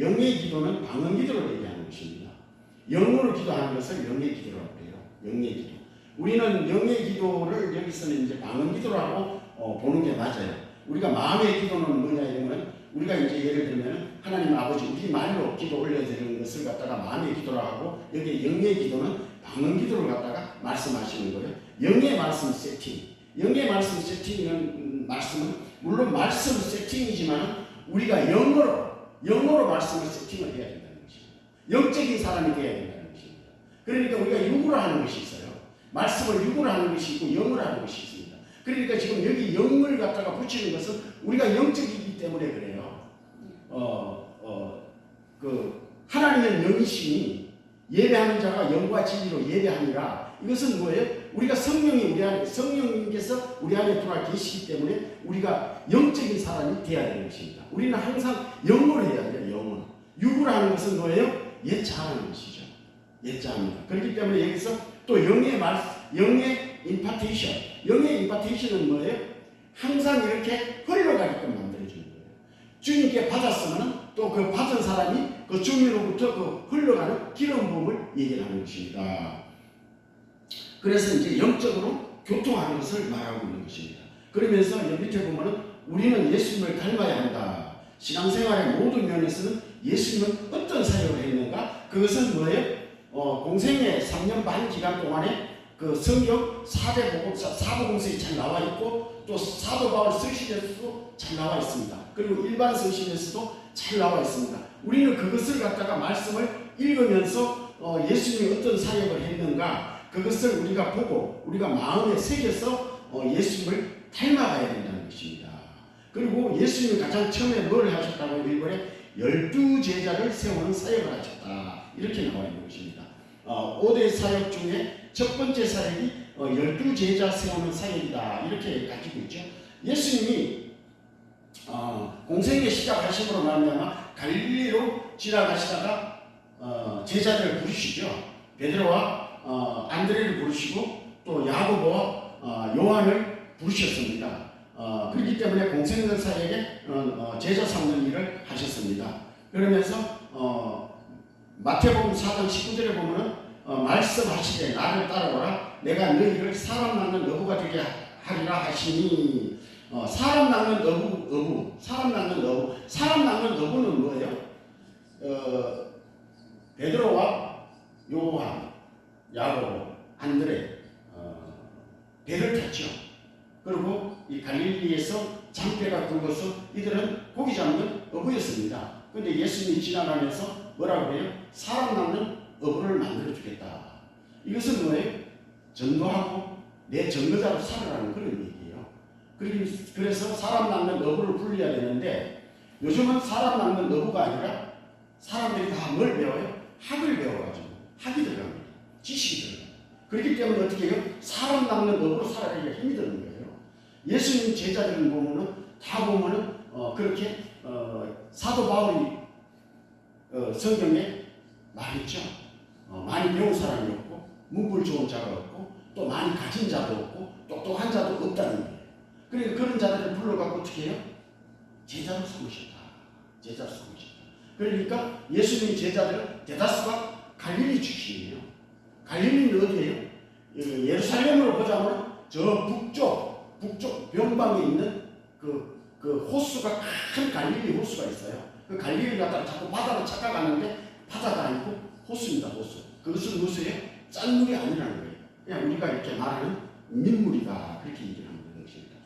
영의 기도는 방언 기도를 얘기하는 것입니다. 영으로 기도하는 것을 영의 기도라고 해요. 영의 기도. 우리는 영의 기도를 여기서는 이제 방언 기도라고 보는 게 맞아요. 우리가 마음의 기도는 뭐냐 이러면 우리가 이제 예를 들면 하나님 아버지 우리 말로 기도 올려드리는 것을 갖다가 마음의 기도라고 하고 여기 영의 기도는 방언 기도를 갖다가 말씀하시는 거예요. 영의 말씀 세팅. 영의 말씀 세팅이라는 말씀은 물론 말씀 세팅이지만 우리가 영어로 말씀을 세팅을 해야 된다는 것입니다. 영적인 사람이 되어야 된다는 것입니다. 그러니까 우리가 육으로 하는 것이 있어요. 말씀을 육으로 하는 것이 있고 영으로 하는 것이 있습니다. 그러니까 지금 여기 영을 갖다가 붙이는 것은 우리가 영적이기 때문에 그래요. 하나님은 영이시니 예배하는 자가 영과 진리로 예배하니라. 이것은 뭐예요? 우리가 성령님께서 우리 안에 들어와 계시기 때문에 우리가 영적인 사람이 되어야 되는 것입니다. 우리는 항상 영으로 해야 돼요. 영으로. 육으로 하는 것은 뭐예요? 예자하는 것이죠. 예자합니다. 그렇기 때문에 여기서 또 영의 임파테이션. 영의 임파테이션은 뭐예요? 항상 이렇게 흘러가게끔 만들어주는 거예요. 주님께 받았으면 또 그 받은 사람이 그 주님으로부터 그 흘러가는 기름 부음을 얘기하는 것입니다. 그래서 이제 영적으로 교통하는 것을 말하고 있는 것입니다. 그러면서 여기 밑에 보면은 우리는 예수님을 닮아야 한다. 신앙생활의 모든 면에서는 예수님은 어떤 사역을 했는가? 그것은 뭐예요? 공생의 3년 반 기간 동안에 그 성경 4대 복음, 사도공서에 잘 나와 있고 또 사도 바울 서신에서도 잘 나와 있습니다. 그리고 일반 서신에서도 잘 나와 있습니다. 우리는 그것을 갖다가 말씀을 읽으면서 예수님이 어떤 사역을 했는가 그것을 우리가 보고 우리가 마음에 새겨서 예수님을 닮아가야 된다는 것입니다. 그리고 예수님이 가장 처음에 뭘 하셨다고 일본에 12제자를 세우는 사역을 하셨다. 이렇게 나와 있는 것입니다. 5대 사역 중에 첫 번째 사역이 12제자 세우는 사역이다. 이렇게 가지고 있죠. 예수님이 공생의 시작하심으로 말미암아 갈릴리로 지나가시다가 제자들을 부르시죠. 베드로와 안드레를 부르시고 또 야고보와 요한을 부르셨습니다. 그렇기 때문에 공생의 사역에 제자 삼는 일을 하셨습니다. 그러면서 마태복음 4장 19절에 보면은 말씀하시되 나를 따라오라 내가 너희를 사람 낳는 어부가 되게 하리라 하시니 사람 낳는 어부 사람 낳는 어부는 뭐예요? 베드로와 요한, 야고보, 안드레 배를 탔죠. 그리고 이 갈릴리에서 장대가 굵어서 이들은 고기 잡는 어부였습니다. 그런데 예수님이 지나가면서 뭐라고 해요? 사람 낳는 어부를 만들어 주겠다. 이것은 뭐예요? 전도하고 내 전도자로 살아라는 그런 얘기예요. 그래서 사람 낳는 어부를 불려야 되는데 요즘은 사람 낳는 어부가 아니라 사람들이 다 뭘 배워요? 학을 배워가지고 학이 들어갑니다. 지식이 들어갑니다. 그렇기 때문에 어떻게 해요? 사람 낳는 어부로 살아가기가 힘이 드는 거예요. 예수님 제자들은 다 보면은 그렇게 사도 바울이 성경에 말했죠. 많이 배운 사람이 없고 문불 좋은 자가 없고 또 많이 가진 자도 없고 똑똑한 자도 없다는 거예요. 그러니까 그런 자들을 불러갖고 어떻게 해요? 제자로 삼으셨다. 제자로 삼으셨다. 그러니까 예수님의 제자들은 대다수가 갈릴리 출신이에요. 갈릴리는 어디예요? 예루살렘으로 보자면 저 북쪽 변방에 있는 그 호수가 큰 갈릴리 호수가 있어요. 그 갈릴리를 갖다가 자꾸 바다로 착각하는데 바다가 아니고 호수입니다. 호수. 그것은 무엇이에요? 짠 물이 아니라는 거예요. 그냥 우리가 이렇게 말하는 민물이다. 그렇게 얘기를 하는 것입니다.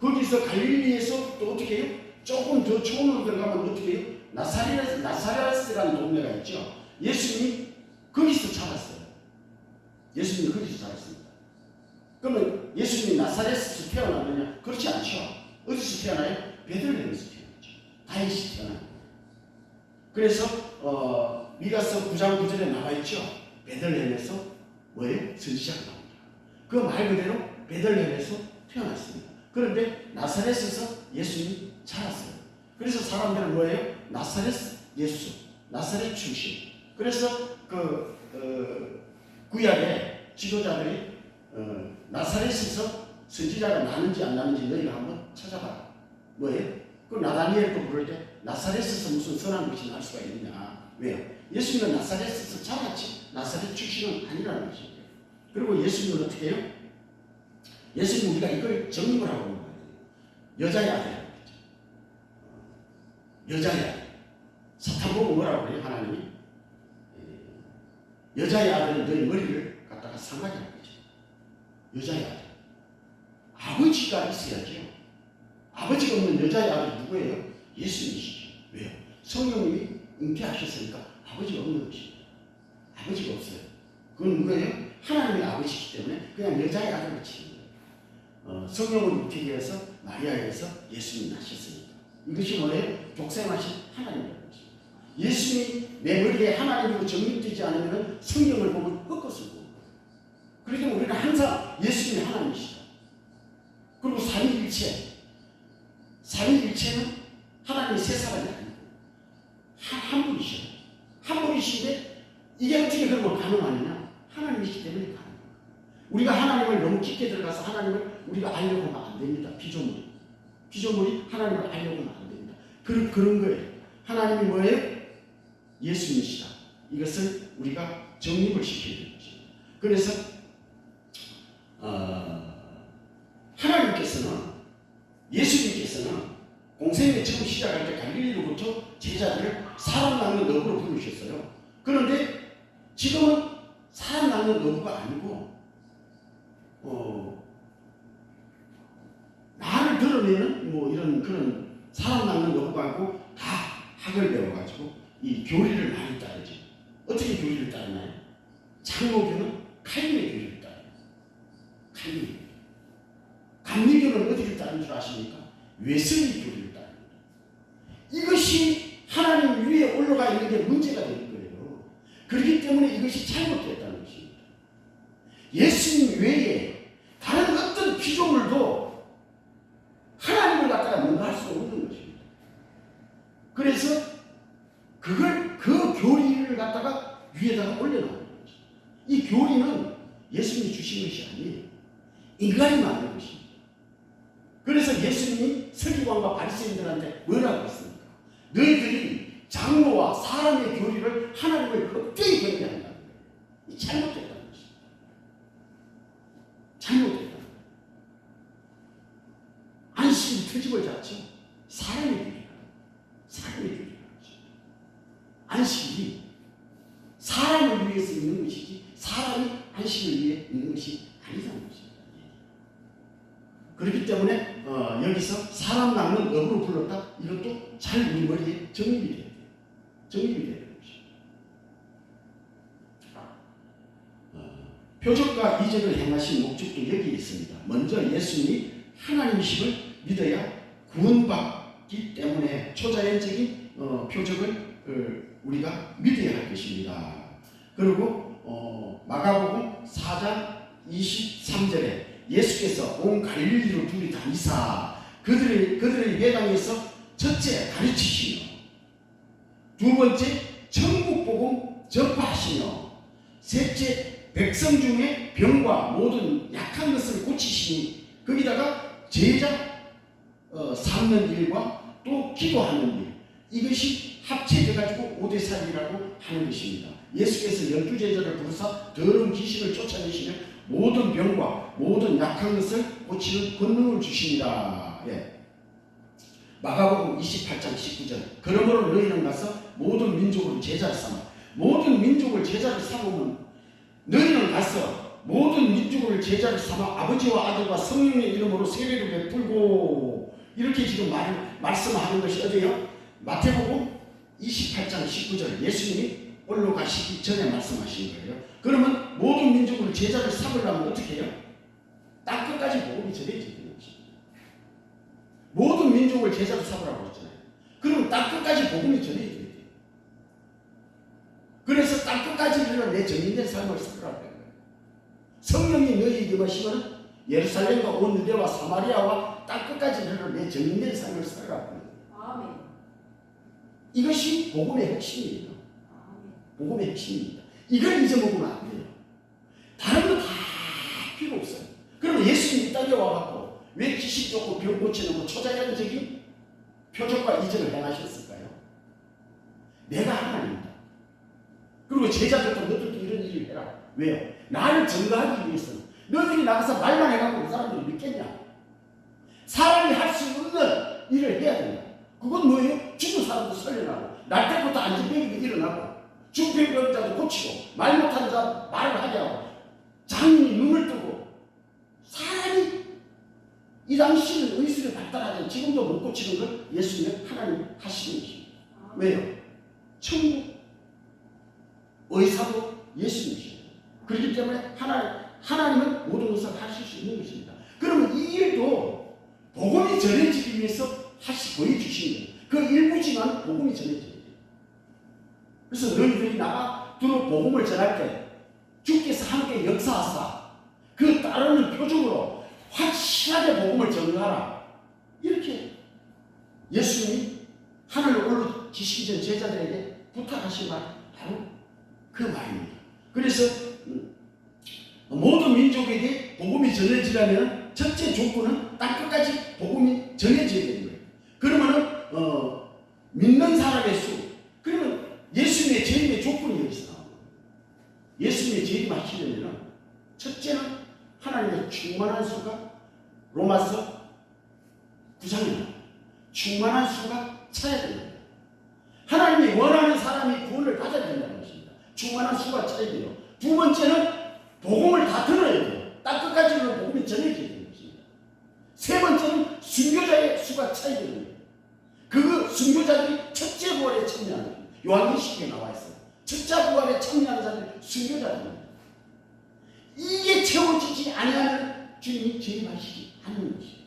거기서 갈릴리에서 또 어떻게 해요? 조금 더 초원으로 들어가면 어떻게 해요? 나사렛이라는 동네가 있죠. 예수님이 거기서 자랐어요. 예수님이 거기서 자랐습니다. 그러면 예수님이 나사렛에서 태어났느냐? 그렇지 않죠. 어디서 태어나요? 베들레헴에서 태어났죠. 다윗이 태어난 거예요. 그래서 미가서 9장 9절에 나와 있죠. 베들레헴에서 뭐예요? 선지자가 나옵니다. 그 말 그대로 베들레헴에서 태어났습니다. 그런데 나사렛에서 예수님이 자랐어요. 그래서 사람들은 뭐예요? 나사렛 예수, 나사렛 출신. 그래서 구약의 지도자들이 나사렛에서 선지자가 나는지 안 나는지 너희가 한번 찾아봐라. 뭐예요? 그 나다니엘도 부를 때 나사렛에서 무슨 선한 것이 날 수가 있느냐. 왜요? 예수님은 나사렛에서 자랐지 나사렛 출신은 아니라는 것입니다. 그리고 예수님은 어떻게 해요? 예수님 우리가 이걸 정립을 하고 있는 거예요. 여자의 아들이라고 그랬죠. 여자의 아들. 사탄 보고 뭐라고 그래요? 하나님이 여자의 아들은 너희 머리를 갖다가 상하게 할 거죠. 여자의 아들. 아버지가 있어야죠. 아버지가 없는 여자의 아들 누구예요? 예수님이시죠. 왜요? 성령님이 잉태하셨으니까 아버지가 없는 것입니다. 아버지가 없어요. 그건 누구예요? 하나님의 아버지이기 때문에 그냥 여자의 아들을 치는 거예요. 성령을 잉태되어서 마리아에서 예수님이 나셨으니까. 이것이 뭐예요? 독생하신 하나님이라는 것입니다. 예수님이 내 머리에 하나님으로 정립되지 않으면 성령을 보면 헛것을 보는 거예요. 그렇기 때문에 우리는 항상 예수님이 하나님이시다. 그리고 삼위일체. 삼위일체는 하나님의 세 사람이 아니고 한 분이셔요. 한 분이신데 이게 어떻게 그러면 가능하느냐? 하나님이시기 때문에 가능합니다. 우리가 하나님을 너무 깊게 들어가서 하나님을 우리가 알려고 하면 안 됩니다. 피조물이 하나님을 알려고 하면 안 됩니다. 그런 거예요. 하나님이 뭐예요? 예수님이시다. 이것을 우리가 정립을 시켜야 되는 것입니다. 그래서 하나님께서는 예수님께서는 공생애 처음 시작할 때 갈릴리로부터 제자들을 사람 낳는 어부로 부르셨어요. 그런데 지금은 사람 낳는 어부가 아니고 나를 드러내는 뭐 이런 그런 사람 낳는 어부가 아니고 다 학을 배워가지고 이 교리를 많이 따르지. 어떻게 교리를 따르나요? 장로교는 칼림의 교리를 따르요. 칼림. 감리교는 어디를 따르는 줄 아십니까? 웨슬리 교리를 따릅니다. 이것이 하나님 위에 올라가 있는 게 문제가 되는 거예요. 그렇기 때문에 이것이 잘못됐다는 것입니다. 예수님 외에 다른 어떤 피조물도 하나님을 갖다가 뭔가 할 수 없는 것입니다. 그래서 그 교리를 갖다가 위에다가 올려놓는 거죠. 이 교리는 예수님이 주신 것이 아니에요. 인간이 만든 것입니다. 그래서 예수님이 서기관과 바리새인들한테 뭐라고 했습니까? 너희들이 장로와 사람의 교리를 하나님을 헛되이 경배한다는 거예요. 이 잘못됐다는 것입니다. 잘못됐다는 거예요. 안식이 트집을 잡죠. 사람의 교리라는 것입니다. 안식이 사람을 위해서 있는 것이지 사람이 안식을 위해 있는 것이 아니라는 것입니다. 그렇기 때문에 여기서 사람 낳는 어부로 불렀다. 이것도 잘 우리 머리에 정립이 돼야 돼요. 정립이 돼야 되는 것입니다. 표적과 이적을 행하신 목적도 여기에 있습니다. 먼저 예수님이 하나님이심을 믿어야 구원받기 때문에 초자연적인 표적을 우리가 믿어야 할 것입니다. 그리고 마가복음 4장 23절에 예수께서 온 갈릴리로 둘이 다니사 그들의 예당에서 첫째 가르치시며 두 번째 천국 복음 전파하시며 셋째 백성 중에 병과 모든 약한 것을 고치시니 거기다가 제자 삼는 일과 또 기도하는 일 이것이 합쳐져가지고 5대살이라고 하는 것입니다. 예수께서 12제자를 부르사 더러운 귀신을 쫓아내시며 모든 병과 모든 약한 것을 고치는 권능을 주십니다. 예. 마가복음 28장 19절 그러므로 너희는 가서 모든 민족을 제자를 삼아 모든 민족을 제자를 삼으면 너희는 가서 모든 민족을 제자를 삼아 아버지와 아들과 성령의 이름으로 세례를 베풀고 이렇게 지금 말씀하는 것이 어디요? 마태복음 28장 19절 예수님이 올라가시기 전에 말씀하신 거예요. 그러면 모든 민족을 제자를 삼으려면 어떻게 해요? 땅끝까지 복음이 전해져야 되는 것입니다. 모든 민족을 제자로 삼으라고 했잖아요. 그럼 땅끝까지 복음이 전해져야 돼요. 그래서 땅끝까지 이르러 내 정인된 삶을 살으라고 해요. 성령이 너희에게 임하시면 예루살렘과 온 유대와 사마리아와 땅끝까지 이르러 내 정인된 삶을 살으라고 해요. 아멘. 이것이 복음의 핵심이에요. 복음의 핵심입니다. 이걸 잊어먹으면 안 돼요. 다른 거 다 필요 없어요. 그럼 예수님이 땅에 와갖고 왜 귀신 쫓고 병 고치는 초자연적인 표적과 이적을 행하셨을까요? 내가 하나님이다. 그리고 제자들도 너들도 이런 일을 해라. 왜요? 나를 증거하기 위해서는 너희들이 나가서 말만 해갖고 그 사람들이 믿겠냐? 사람이 할 수 없는 일을 해야 된다. 그건 뭐예요? 죽은 사람도 살려나고 날 때부터 안진병이 일어나고 중풍병자도 고치고 말 못하는 자 말을 하게 하고 장인이 눈을 뜨고 사람이 이 당시는 의술이 발달하지 지금도 못 고치는 걸 예수님 하나님 하시는 것입니다. 왜요? 천국 의사도 예수님이십니다. 그렇기 때문에 하나님은 모든 것을 하실 수 있는 것입니다. 그러면 이 일도 복음이 전해지기 위해서 보여주시는 거예요. 그 일부지만 복음이 전해져야 돼요. 그래서 너희들이 나가 두루 복음을 전할 때 주께서 함께 역사하사 그 따르는 표적으로 확실하게 복음을 전하라. 이렇게 예수님이 하늘을 올라지시기 전 제자들에게 부탁하신 말 바로 그 말입니다. 그래서 모든 민족에게 복음이 전해지려면 첫째 조건은 땅끝까지 복음이 전해져야 되는 거예요. 그러면은 믿는 사람의 수. 그러면 예수님의 재림의 조건이 여기서 나옵니다. 예수님의 재림하시려면 첫째는 하나님의 충만한 수가 로마서 9장입니다. 충만한 수가 차야 됩니다. 하나님이 원하는 사람이 구원을 받아야 된다는 것입니다. 충만한 수가 차야 돼요. 두 번째는 복음을 다 들어야 돼요. 땅끝까지는 복음이 전해져야 되는 것입니다. 세 번째는 순교자의 수가 차야 됩니다. 그 순교자들이 첫째 부활에 참여하는 겁니다. 요한계시록에 나와 있어요. 첫째 부활에 참여하는 자들이 순교자들입니다. 이게 채워지지 아니하면 주님이 재림하시지 않는 것입니다.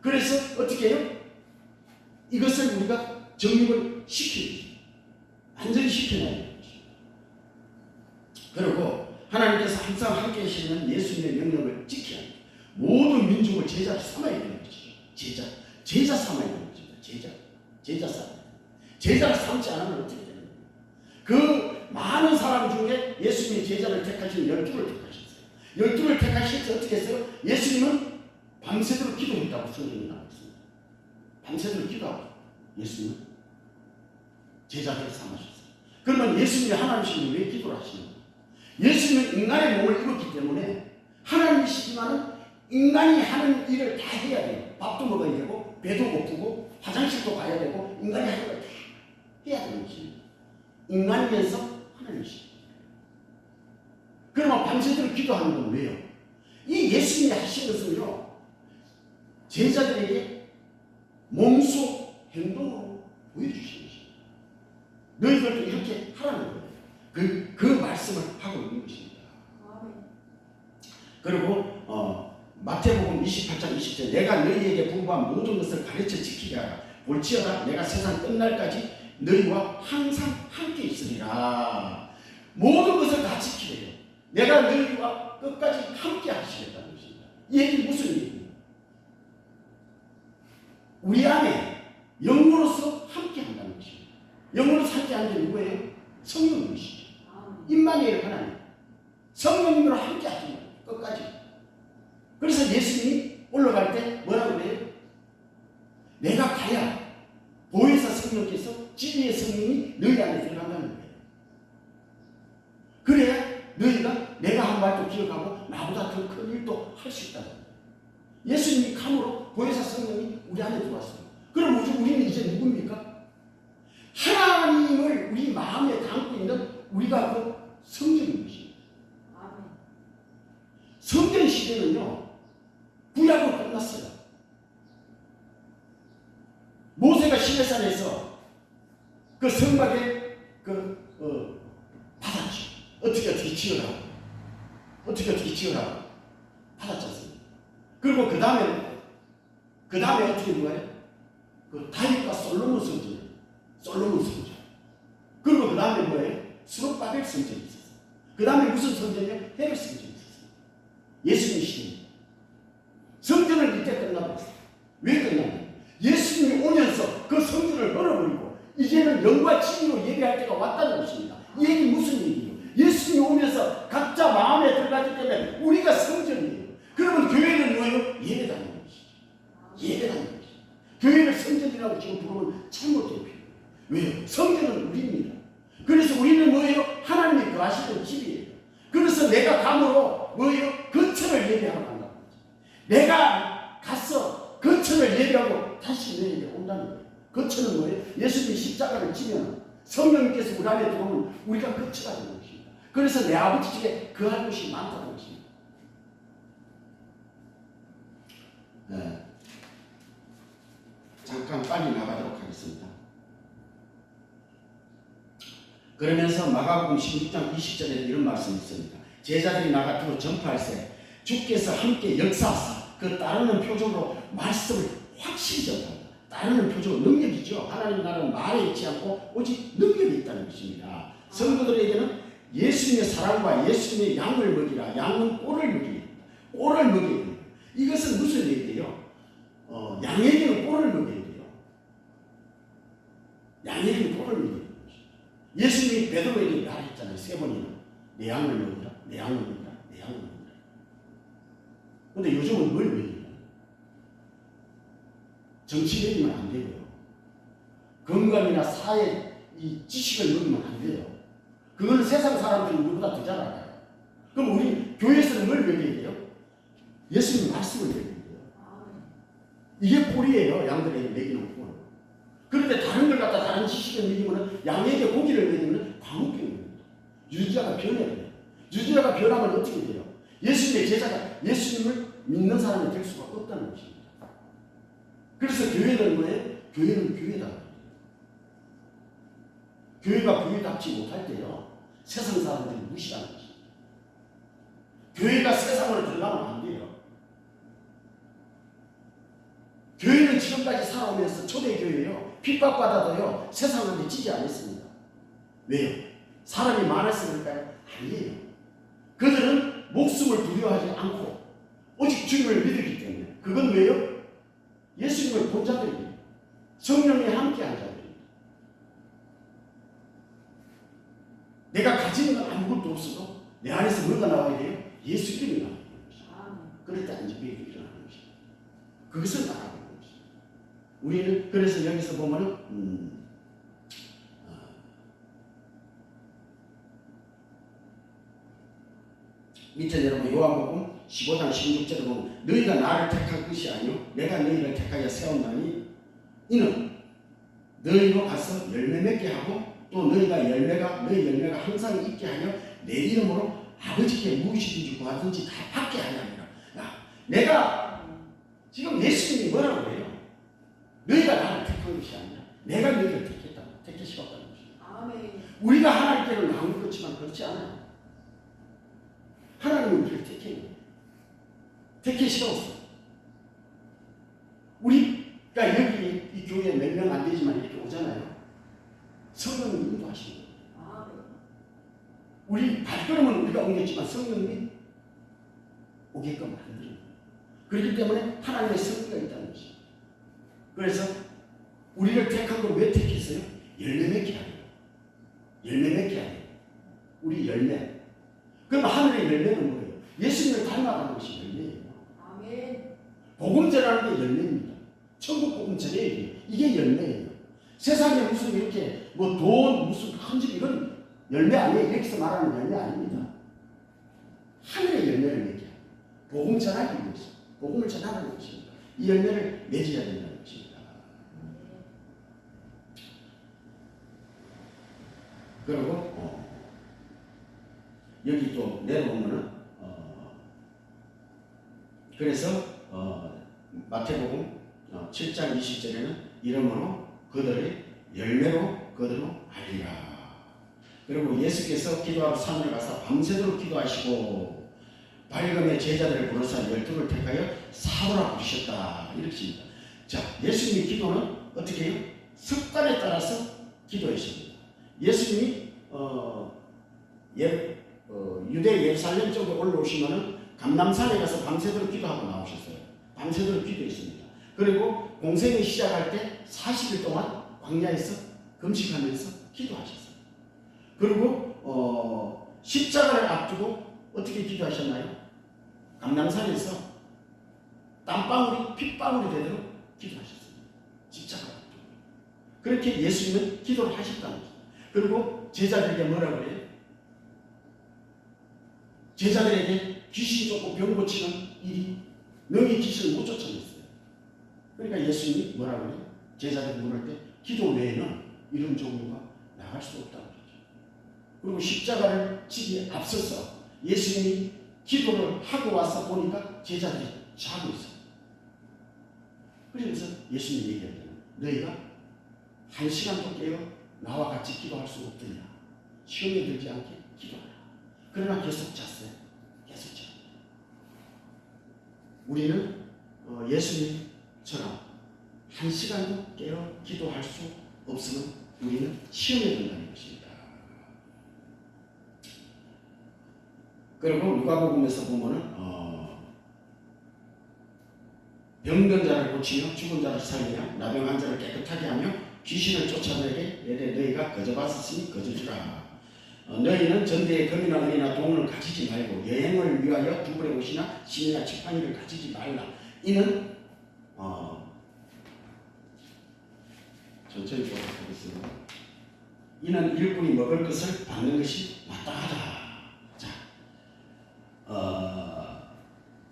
그래서 어떻게 해요? 이것을 우리가 정립을 시켜야죠. 완전히 시켜놔야 되는 것입니다. 그리고 하나님께서 항상 함께 하시는 예수님의 명령을 지켜야 합니다. 모든 민족을 제자로 삼아야 되는 것이죠. 제자 삼아야 되는 것입니다. 제자 삼아야 됩니다. 제자를 삼지 않으면 어떻게 되는 겁니까? 그 많은 사람 중에 예수님이 제자를 택하신 12를 택하셨어요. 12를 택하실 때 어떻게 했어요? 예수님은 밤새도록 기도했다고 성경이 나와 있습니다. 밤새도록 기도하고 예수님은 제자들을 삼으셨어요. 그러면 예수님이 하나님이시면 왜 기도를 하시는 거예요? 예수님은 인간의 몸을 입었기 때문에 하나님이시지만 인간이 하는 일을 다 해야 돼요. 밥도 먹어야 되고 배도 고프고 화장실도 가야 되고 인간이 하는 걸 다 해야 되는 것입니다. 인간이면서 하나님이십니다. 그러면 밤새도록 기도하는 건 왜요? 이 예수님이 하신 것은요, 제자들에게 몸소 행동으로 보여주시는 것입니다. 너희들도 이렇게 하라는 거예요. 그 말씀을 하고 있는 것입니다. 그리고 마태복음 28장 20절 내가 너희에게 분부한 모든 것을 가르쳐 지키게 하라. 볼지어다 내가 세상 끝날까지 너희와 항상 함께 있으리라. 모든 것을 다 지키래요. 내가 너희와 끝까지 함께 하시겠다는 것입니다. 이 얘기는 무슨 얘기입니까? 우리 안에 영으로서 함께 한다는 것입니다. 영으로서 함께 하는 게 누구예요? 성령님이시죠. 임마누엘 하나님. 성령님으로 함께 하십니다. 끝까지. 그래서 예수님이 올라갈 때 뭐라고 그래요? 내가 가야 보혜사 성령께서 진리의 성령이 너희 안에 들어간다는 거예요. 그래야 너희가 내가 한 말도 기억하고 나보다 더 큰 일도 할 수 있다는 거예요. 예수님이 감으로 보혜사 성령이 우리 안에 들어왔어요. 그럼 우리는 이제 누굽니까? 하나님을 우리 마음에 담고 있는 우리가 그 성전인 것입니다. 성전 시대는요, 구약으로 끝났어요. 모세가 시내산에서 그 성막에 받았죠. 어떻게 지으라고 받았지 않습니까? 그리고 그 다음에 어떻게 된 거예요? 그 다윗과 솔로몬 성전. 그리고 그 다음에 뭐예요? 스룹바벨 성전이 있었어요. 그 다음에 무슨 성전이요? 헤롯 성전이 있었어요. 예수님 시대. 성전을 이때 끝나버렸어요. 왜 끝났냐? 예수님이 오면서 그 성전을 벌어버리고 이제는 영과 진리로 예배할 때가 왔다는 것입니다. 이 얘기 무슨 얘기예요? 예수님이 오면서 각자 마음에 들어가기 때문에 우리가 성전이에요. 그러면 교회는 뭐예요? 예배당인 것이죠. 예배당인 것이죠. 교회를 성전이라고 지금 부르면 잘못된 표현이에요. 왜요? 성전은 우리입니다. 없으면 성령님께서 우리 안에 들어오면 우리가 끝이가 되는 것입니다. 그래서 내 아버지 집에 그할 곳이 많다는 것입니다. 네. 잠깐 빨리 나가도록 하겠습니다. 그러면서 마가복음 16장 20절에 이런 말씀이 있습니다. 제자들이 나가 두루 전파할세 주께서 함께 역사하사 그 따르는 표적으로 말씀을 확실히 전합니다. 따르는 표적은 능력이죠. 하나님 나라는 말에 있지 않고 오직 능력이 있다는 것입니다. 성도들에게는 예수님의 사랑과 예수님의 양을 먹이라. 양은 꼴을 먹이라. 꼴을 먹여야 돼요. 이것은 무슨 얘기예요? 양에게는 꼴을 먹여야 돼요. 양에게는 꼴을 먹여야 돼요. 예수님이 베드로에게 말했잖아요. 3번이나 내 양을 먹이라. 내 양을 먹이라. 내 양을 먹이라. 근데 요즘은 뭘 먹이냐? 정치 먹이면 안 되고요. 건강이나 사회 이 지식을 먹이면 안 돼요. 그거는 세상 사람들이 우리보다 더 잘 알아요. 그럼 우리 교회에서는 뭘 먹여야 돼요? 예수님 말씀을 먹여야 돼요. 이게 꼴이에요. 양들에게 먹이는 꼴. 그런데 다른 걸 갖다 다른 지식을 먹이면 양에게 고기를 먹이면 광우병입니다. 유지자가 변해야 돼요. 유지자가 변하면 어떻게 돼요? 예수님의 제자가 예수님을 믿는 사람이 될 수가 없다는 것입니다. 그래서 교회는 뭐예요? 교회는 교회다. 교회가 교회답지 못할 때요. 세상 사람들이 무시하는 것입니다. 교회가 세상으로 들어가면 안 돼요. 교회는 지금까지 살아오면서 초대교회요. 핍박받아도요. 세상한테 지지 않았습니다. 왜요? 사람이 많아서 그럴까요? 아니에요. 그들은 목숨을 두려워하지 않고 오직 주님을 믿었기 때문에. 그건 왜요? 예수님을 본 자들이에요. 성령이 함께한 자들이에요. 내가 가지는 건 아무것도 없어도 내 안에서 뭐가 나와야 돼요? 예수 이름이 나와야 돼요. 그럴 때 안전병이 일어나는 것입니다. 그것을 말하는 것입니다. 우리는 그래서 여기서 보면은 밑에 내려보면 요한복음 15장 16절에 보면 너희가 나를 택할 것이 아니요 내가 너희를 택하여 세운다니 이는 너희로 가서 열매 맺게 하고 또 너희 열매가 항상 있게 하여 내 이름으로 아버지께 무엇이든지 구하든지 다 받게 하려 합니다. 내가 지금 예수님이 뭐라고 해요? 너희가 나를 택한 것이 아니라 내가 너희를 택했다. 택하시었다는 것입니다. 우리가 하나님께로 나온 것지만 그렇지 않아요. 하나님은 우리를 택해요. 택하시었어요. 우리가 여기 이 교회에 몇 명 안 되지만 이렇게 오잖아요. 성령이 인도하시는 거예요. 우리 발걸음은 우리가 옮겼지만 성령이 오게끔 만드는 거예요. 그렇기 때문에 하나님의 성리가 있다는 것입니다. 그래서 우리를 택한 걸 왜 택했어요? 열매 맺게 하래요. 열매 맺게 하래요. 우리 열매. 그럼 하늘의 열매는 뭐예요? 예수님을 닮아가는 것이 열매예요. 아멘. 복음 전하는 게 열매입니다. 천국 복음 전해야 돼요. 이게 열매예요. 세상에 무슨 이렇게 뭐 돈 무슨 큰 집 이건 열매 아니에요. 여기서 말하는 열매 아닙니다. 하늘의 열매를 맺게 하고 복음 전하기 위해서 복음을 전하는 것입니다. 이 열매를 맺어야 된다는 것입니다. 그리고 여기 또 내려오면은 그래서 마태복음 7장 20절에는 이러므로 그들의 열매로 그들로 알리라. 그리고 예수께서 기도하러 산을 가서 밤새도록 기도하시고 밝음의 제자들을 부르사 12를 택하여 사도라 부르셨다. 이렇게 씁니다. 자, 예수님의 기도는 어떻게 해요? 습관에 따라서 기도했습니다. 예수님이 유대 예루살렘 쪽에 올라오시면은 감람산에 가서 밤새도록 기도하고 나오셨어요. 밤새도록 기도했습니다. 그리고 공생을 시작할 때 40일 동안 광야에서 금식하면서 기도하셨어요. 그리고 십자가를 앞두고 어떻게 기도하셨나요? 감람산에서 땀방울이 핏방울이 되도록 기도하셨습니다. 십자가를 앞두고. 그렇게 예수님은 기도를 하셨다는 거죠. 그리고 제자들에게 뭐라고 그래요? 제자들에게 귀신 쫓고 병 고치는 일이 능히 귀신을 못 쫓아냈어요. 그러니까 예수님이 뭐라고 해요? 제자들이 물을 때 기도 외에는 이런 종류가 나갈 수 없다고 그러죠. 그리고 십자가를 지기 앞서서 예수님이 기도를 하고 와서 보니까 제자들이 자고 있어요. 그러면서 예수님이 얘기하잖아요. 너희가 한 시간도 깨어 나와 같이 기도할 수 없더냐. 시험에 들지 않게 기도하라. 그러나 계속 잤어요. 계속 잤어요. 우리는 예수님처럼 한 시간도 깨어 기도할 수 없으면 우리는 시험에 든다는 것입니다. 그리고 누가복음에서 보면은 병든 자를 고치며 죽은 자를 살리며 나병한 자를 깨끗하게 하며 귀신을 쫓아내게 내게 너희가 거저받았으니 거저주라. 너희는 전대에 금이나 은이나 돈을 가지지 말고 여행을 위하여 두벌의 옷이나 신이나 지팡이를 가지지 말라. 이는 천천히 보도록 하겠습니다. 이는 일꾼이 먹을 것을 받는 것이 마땅하다. 자,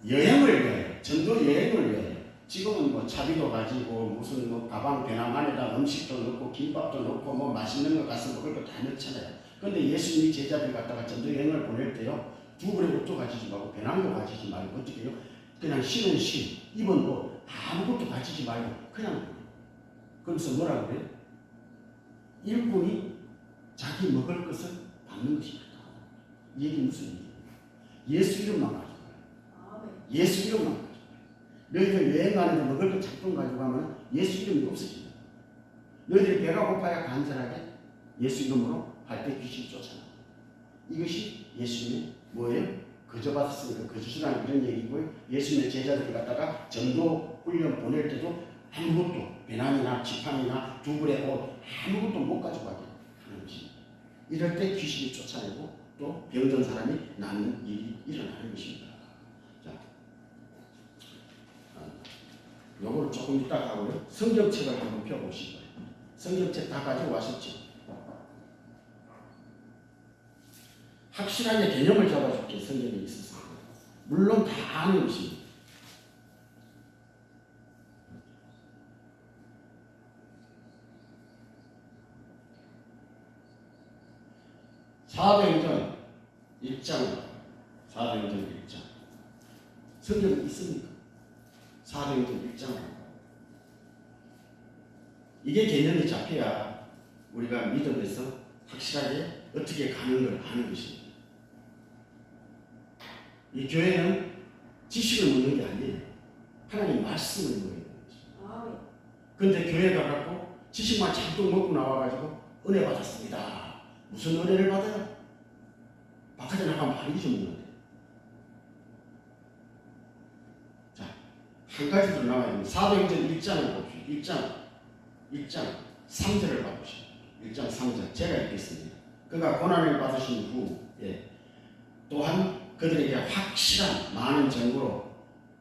여행을 위하여, 전도 여행을 위하여. 지금은 뭐 차비도 가지고 무슨 뭐 가방 배낭 안에다 음식도 넣고 김밥도 넣고 뭐 맛있는 거 가서 먹을 거 다 넣잖아요. 그런데 예수님이 제자들 갖다가 전도 여행을 보낼 때요, 두 벌의 옷도 가지지 말고 배낭도 가지지 말고 어떻게 해요? 그냥 신은 신, 입은 뭐 아무것도 가지지 말고 그냥. 그래서 뭐라고 그래요? 일꾼이 자기 먹을 것을 받는 것입니다. 이 얘기 무슨 얘기예요? 예수 이름만 가지고 가요. 예수 이름만 가지고 가요. 너희들 여행 가는데 먹을 거 잠깐 가지고 가면 예수 이름이 없어집니다. 너희들이 배가 고파야 간절하게 예수 이름으로 할 때 귀신이 쫓아나요. 이것이 예수님의 뭐예요? 거저받았으니까 거저주라는 이런 얘기고요. 예수님의 제자들이 갖다가 전도 훈련 보낼 때도 아무것도 배낭이나 지팡이나 두 벌의 옷 아무것도 못 가지고 가게 하는 것입니다. 이럴 때 귀신이 쫓아내고 또 병든 사람이 낫는 일이 일어나는 것입니다. 자, 요거를 조금 이따가 하고요. 성경책을 한번 펴보시고요. 성경책 다 가지고 와셨죠? 확실하게 개념을 잡아줄게. 성경에 있어서 물론 다 아는 것입니다. 사도행전 1장 성경에 있습니까? 사도행전 1장 이게 개념이 잡혀야 우리가 믿음에서 확실하게 어떻게 가는 걸 아는 것입니다. 이 교회는 지식을 묻는 게 아니에요. 하나님 말씀을 묻는 것입니다. 그런데 교회 가갖고 지식만 잔뜩 먹고 나와가지고 은혜 받았습니다. 무슨 은혜를 받아요? 바깥에 나가면 바르기 좀 있는데. 자, 한 가지 더 나와야 됩니다. 사도행전 1장을 봅시다. 1장 3절을 봐보시죠. 1장 3절 제가 읽겠습니다. 그가 고난을 받으신 후에 또한 그들에게 확실한 많은 증거로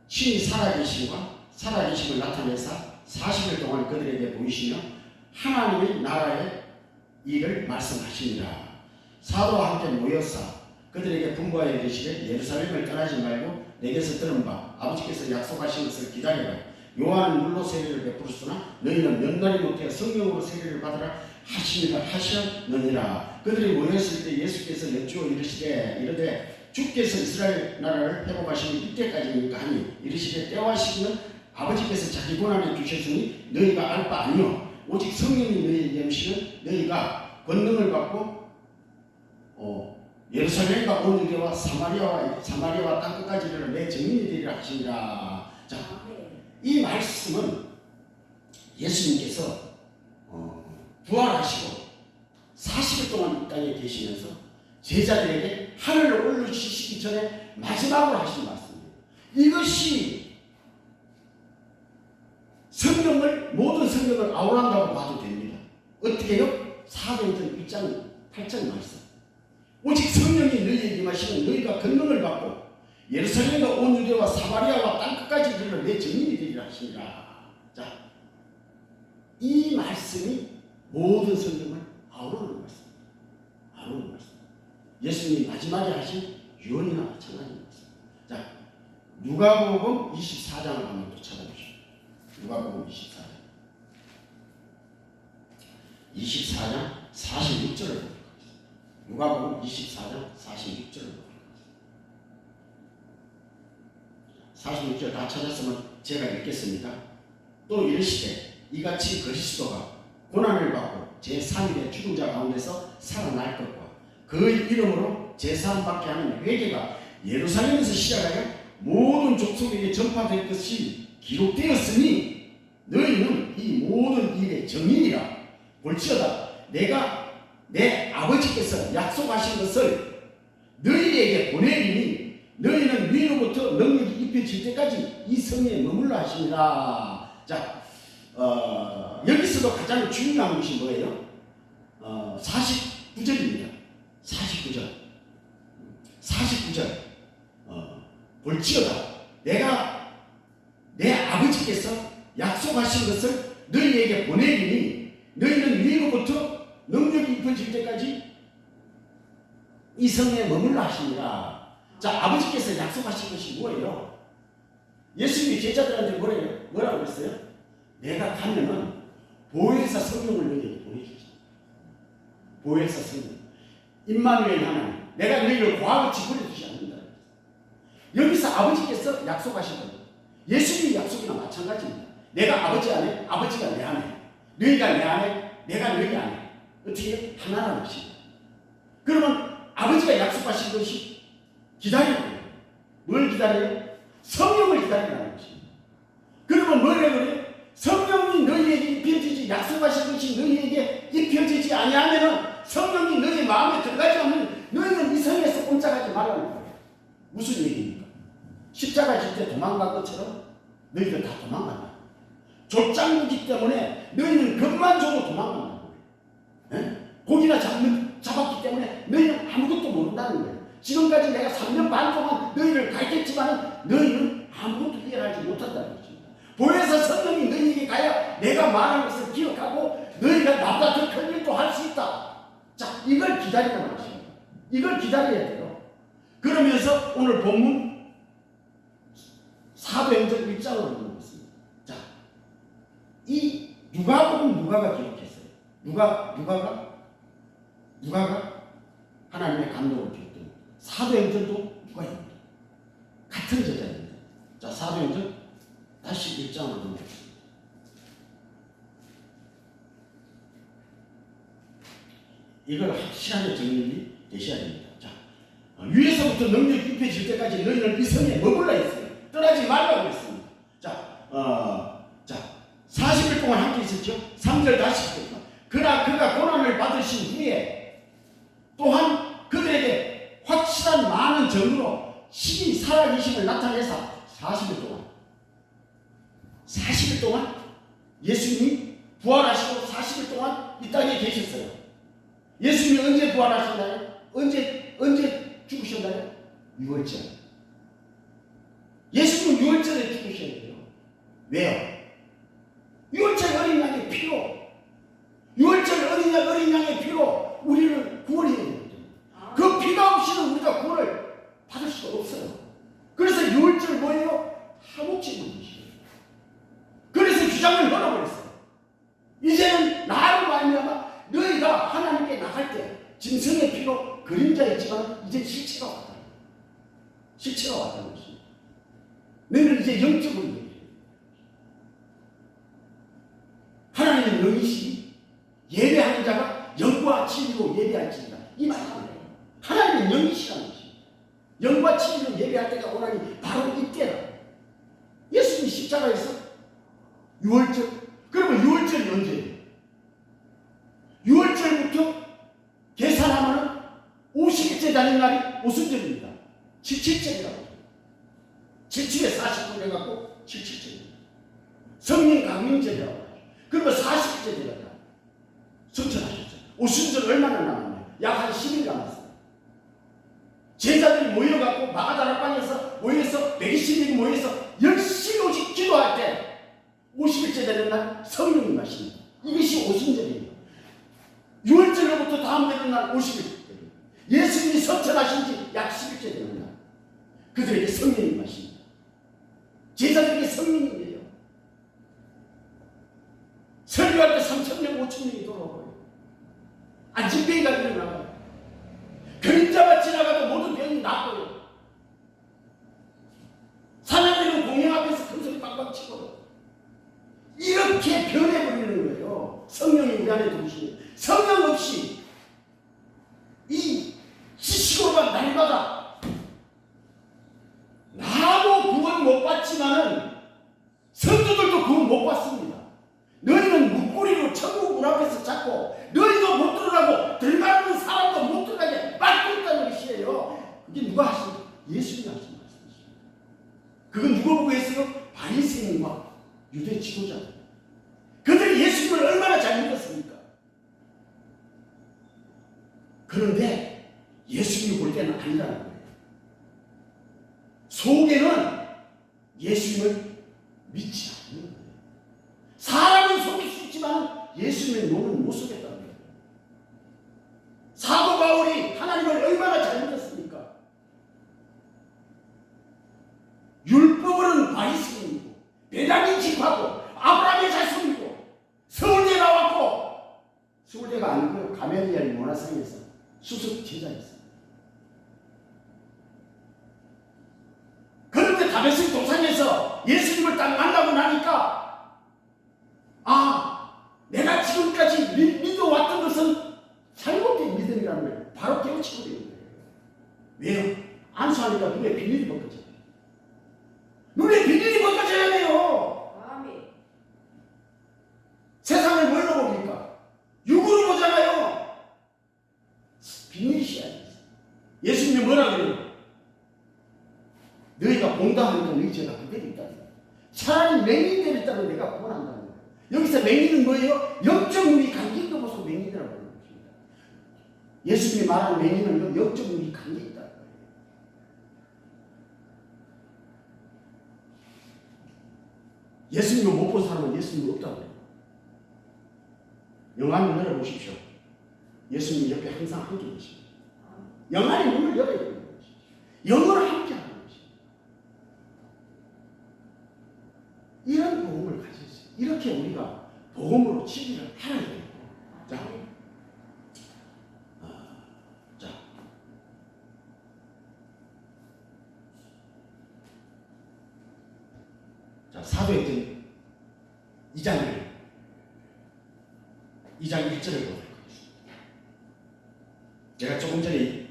신이 살아계심을 나타내사 40일 동안 그들에게 보이시며 하나님의 나라의 일을 말씀하시니라. 사도와 함께 모여서 그들에게 분부하여 이르시되 예루살렘을 떠나지 말고 내게서 들은 바 아버지께서 약속하신 것을 기다리라. 요한은 물로 세례를 베풀었으나 너희는 몇 날이 못해 성령으로 세례를 받으라 하셨느니라. 그들이 모였을 때 예수께서 여쭈어 이르되 주께서 이스라엘 나라를 회복하시는 이때까지니까 하니 이르시되 때와 시기는 아버지께서 자기 권한에 주셨으니 너희가 알 바 아니요 오직 성령이 너희에게 오시는 너희가 권능을 받고 예루살렘과 온 유대와 사마리아와 땅끝까지 이르러 내 증인이 되리라 하시니라. 자, 이 말씀은 예수님께서 부활하시고 40일 동안 이 땅에 계시면서 제자들에게 하늘을 올려주시기 전에 마지막으로 하신 말씀입니다. 이것이 모든 성경을 아우른다고 봐도 됩니다. 어떻게 해요? 사도행전 1장 8절 말씀. 오직 성령이 너희에게 임하시면 너희가 권능을 받고 예루살렘과 온 유대와 사마리아와 땅끝까지 이르러 내 증인이 되리라 하시니라. 자, 이 말씀이 모든 성경을 아우르는 말씀입니다. 아우르는 말씀. 예수님이 마지막에 하신 유언이나 마찬가지인 말씀. 자, 누가복음 24장을 한번 또 찾아보시죠. 누가복음 24장. 46절을 보도록 하겠습니다. 누가복음 24장 46절을 보도록 하겠습니다. 46절 다 찾았으면 제가 읽겠습니다. 또 이르시되 이같이 그리스도가 고난을 받고 제3일에 죽은 자 가운데서 살아날 것과 그의 이름으로 제사함받게 하는 회개가 예루살렘에서 시작하여 모든 족속에게 전파될 것이 기록되었으니 너희는 이 모든 일의 증인이라. 볼지어다 내가 내 아버지께서 약속하신 것을 너희에게 보내리니 너희는 위로부터 능력이 입혀질 때까지 이 성에 머물러 하시니라. 자, 여기서도 가장 중요한 것이 뭐예요? 49절입니다. 49절. 볼지어다 내가 내 아버지께서 약속하신 것을 너희에게 보내리니 너희는 위로부터 능력이 입혀질 때까지 이 성에 머물러 하시니라. 자, 아버지께서 약속하신 것이 뭐예요? 예수님이 제자들한테 뭐라고 그랬어요? 내가 가면은 보혜사 성령을 너희에게 보내주시다. 보혜사 성령. 임마누엘 하나님. 내가 너희를 과거치 버려두지 않는다. 여기서 아버지께서 약속하신 겁니다. 예수님의 약속이나 마찬가지입니다. 내가 아버지 안에, 아버지가 내 안에, 너희가 내 안에, 내가 너희 안에. 어떻게 하나라는 것입니다. 그러면 아버지가 약속하신 것이 기다려요. 뭘 기다려요? 성령을 기다리라는 것입니다. 그러면 뭐라고 그래요? 성령이 너희에게 입혀지지, 약속하신 것이 너희에게 입혀지지 아니하면은 성령이 너희 마음에 들어가지 않으면 너희는 이 성에서 꼼짝하지 말라는 거예요. 무슨 얘기입니까? 십자가 질 때 도망간 것처럼 너희들 다 도망간다. 족장이기 때문에 너희는 겁만 줘도 도망간다고. 고기나 잡았기 때문에 너희는 아무것도 모른다는 거예요. 지금까지 내가 3년 반 동안 너희를 가르쳤지만 너희는 아무것도 이해하지 못한다는 것입니다. 보혜사 성령이 너희에게 가야 내가 말한 것을 기억하고 너희가 나보다 더 큰 일도 할 수 있다. 자, 이걸 기다리라는 것입니다. 이걸 기다려야 돼요. 그러면서 오늘 본문 사도행전 1장으로 보고 있습니다. 자, 이 누가가 기록했어요. 누가가 하나님의 감동을 기록합니다. 사도행전도 누가입니다. 같은 저자입니다. 자, 사도행전 다시 1장으로 보겠습니다. 이걸 확실하게 정리를 되셔야 됩니다. 자, 위에서부터 능력이 입혀질 때까지 너희는 이 성에 머물러 있어요. 떠나지 말라고 했습니다. 자, 40일 동안 함께 있었죠. 3절 다시 봅니다. 그러나 그가 고난을 받으신 후에 또한 그들에게 확실한 많은 증거로 신이 살아계심을 나타내사 40일 동안 예수님이 부활하시고 40일 동안 이 땅에 계셨어요. 예수님이 언제 부활하셨나요? 언제 죽으셨나요? 6월절. 예수님은 6월절에 죽으셔야 돼요. 왜요? 6월절 어린 양의 피로, 6월절 어린 양의 피로 우리를 구원해야 됩니다. 그 피가 없이는 우리가 구원을 받을 수가 없어요. 그래서 6월절 뭐예요? 하복제는 것이에요. 그래서 주장을 걸어버렸어요. 이제는 나로 말미암아 너희가 하나님께 나갈 때 짐승의 피로 그림자였지만 이제 실체가 왔다. 실체가 왔다는 것입니다. 너희는 이제 영적으로 얘기해요. 하나님은 영이시니 예배하는 자가 영과 진리로 예배할지니라. 이 말이에요. 하나님은 영이시라는 것입니다. 영과 진리로 예배할 때가 오나니 바로 이때라. 예수님이 십자가에서 6월절. 그러면 6월절이 언제예요? 6월절부터 계산하면 50일째 되는 날이 오순절입니다. 77절이라고. 77에 40분 해갖고 77절입니다. 성령 강림절이라고. 그러면 40일째 되었다. 성천하셨죠. 오순절 얼마나 남았나요? 약 한 10일 남았어요. 제자들이 모여갖고 마가다락방에서 모여서 120명이 모여서 열심히 오직 기도할 때 50일째 되는 날 성령이 마십니다. 이것이 오순절이에요. 6월절로부터 다음 되는 날 50일. 예수님이 성천하신 지 약 10일째 되는 날 그들에게 성령이 마십니다. 제자들에게 성령이에요. 설교할 때 3,000명, 5,000명이 돌아오고요. 안진병이가 일어나요. 그림자가 지나가도 모든 병이 낫고요. 사냥꾼은 공영 앞에서 큰소리 빵빵 치고 이렇게 변해버리는 거예요. 성령이 우리 안에 들으시니 성령 없이 이 지식으로만 날마다 나도 구원 못 받지만은 성도들도 구원 못 받습니다. 너희는 문고리로 천국 문 앞에서 잡고 너희도 못 들어가고 들어가는 사람도 못 들어가게 막고 있다는 것이에요. 그게 누가 하신? 예수님이 하신 말씀이죠. 그건 누가 보고 했어요? 바리새인과 유대 지도자. 그들이 예수님을 얼마나 잘 믿었습니까? 그런데 예수님이 볼 때는 아니라는 거예요. 속에는 예수님을 믿지 않는 거예요. 사람은 속일 수 있지만 예수님의 몸은 못 속였다는 거예요. 사도 바울이 하나님을 얼마나 잘 믿었습니까? 율법은 바리새인이고 베냐민 집하고 아브라함의 자손이고 서울대 나왔고 서울대가 아니고요. 가멜리엘 문화상에서 수석 제자였어요. 그런데 다메섹 동산에서 예수님을 딱 만나고 나니까 내가 지금까지 믿어왔던 것은 잘못된 믿음이라는 거예요. 바로 깨우치고 되는 거예요. 왜요? 안수하니까 눈에 비닐이 벗겨져요. 눈에 비닐이 벗겨져야 돼요. 아멘. 세상을 뭘로 봅니까? 육으로 보잖아요. 비닐이 씌어야 돼요. 예수님이 뭐라 그래요? 너희가 본다 하니까 너희 죄가 그대로 있다는 거예요. 차라리 맹인대로 있다면 내가 구원한다는 거예요. 여기서 맹인은 뭐예요? 영적 눈이 감긴 거 보고 맹인이라고 하는 것입니다. 예수님이 말하는 맹인은 영적 눈이 감겨 있다는 거예요. 예수님을 못 본 사람은 예수님이 없다고 해요. 영안을 열어보십시오. 예수님 옆에 항상 함께 계십니다. 영안의 문을 열어야 되는 것이죠. 영어를 함께 하는 것입니다. 이런 복음을 가졌어요. 이렇게 우리가 복음으로 치기를 해야 돼요. 자, 사도행전 2장 1절을 보도록 하겠습니다. 제가 조금 전에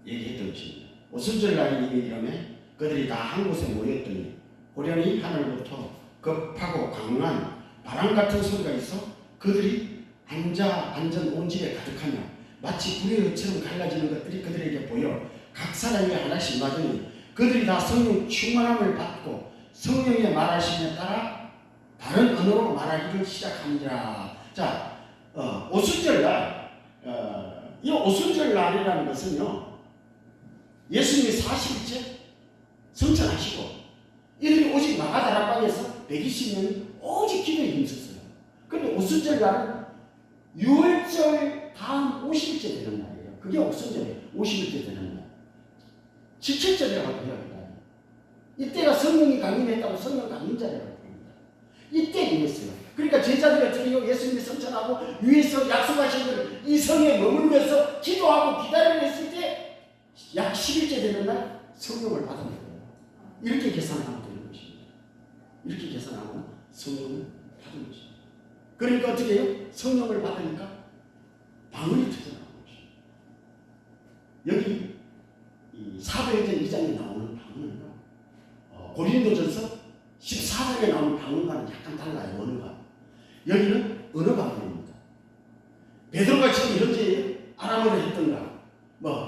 얘기했던 것입니다. 오순절 날이 이르매 그들이 다 한 곳에 모였더니 호련히 하늘로부터 급하고 강한 바람 같은 소리가 있어 그들이 앉은 온 집에 가득하며 마치 불의 흙처럼 갈라지는 것들이 그들에게 보여 각 사람이 하나씩 맞으니 그들이 다 성령 충만함을 받고 성령의 말하심에 따라 다른 언어로 말하기를 시작하니라. 자, 오순절날 이 오순절날이라는 것은요 예수님이 40일째 성천하시고 이들이 오직 마가다락방에서 120년이 오직 기도에 힘썼어요. 그런데 오순절날은 6월절 다음 50일째 되는 날이에요. 그게 오순절이에요. 50일째 되는 날. 7절이라고 해요. 이때가 성령이 강림했다고 성령 강림자라고 합니다. 이때 이랬어요. 그러니까 제자들이 어떻게 해요? 예수님이 성천하고 위에서 약속하신 걸 이 성에 머물면서 기도하고 기다리고 있을 때 약 10일째 되는 날 성령을 받은 거예요. 이렇게 계산하면 되는 것입니다. 이렇게 계산하면 성령을 받은 것입니다. 그러니까 어떻게 해요? 성령을 받으니까 방언이 터져나오는 것입니다. 여기 이 사도행전 2장에 나오는 방언은요 고린도전서 14장에 나오는 방언과는 약간 달라요. 언어가. 여기는 언어 방언입니다. 베드로가 지금 현재 아람어를 했던가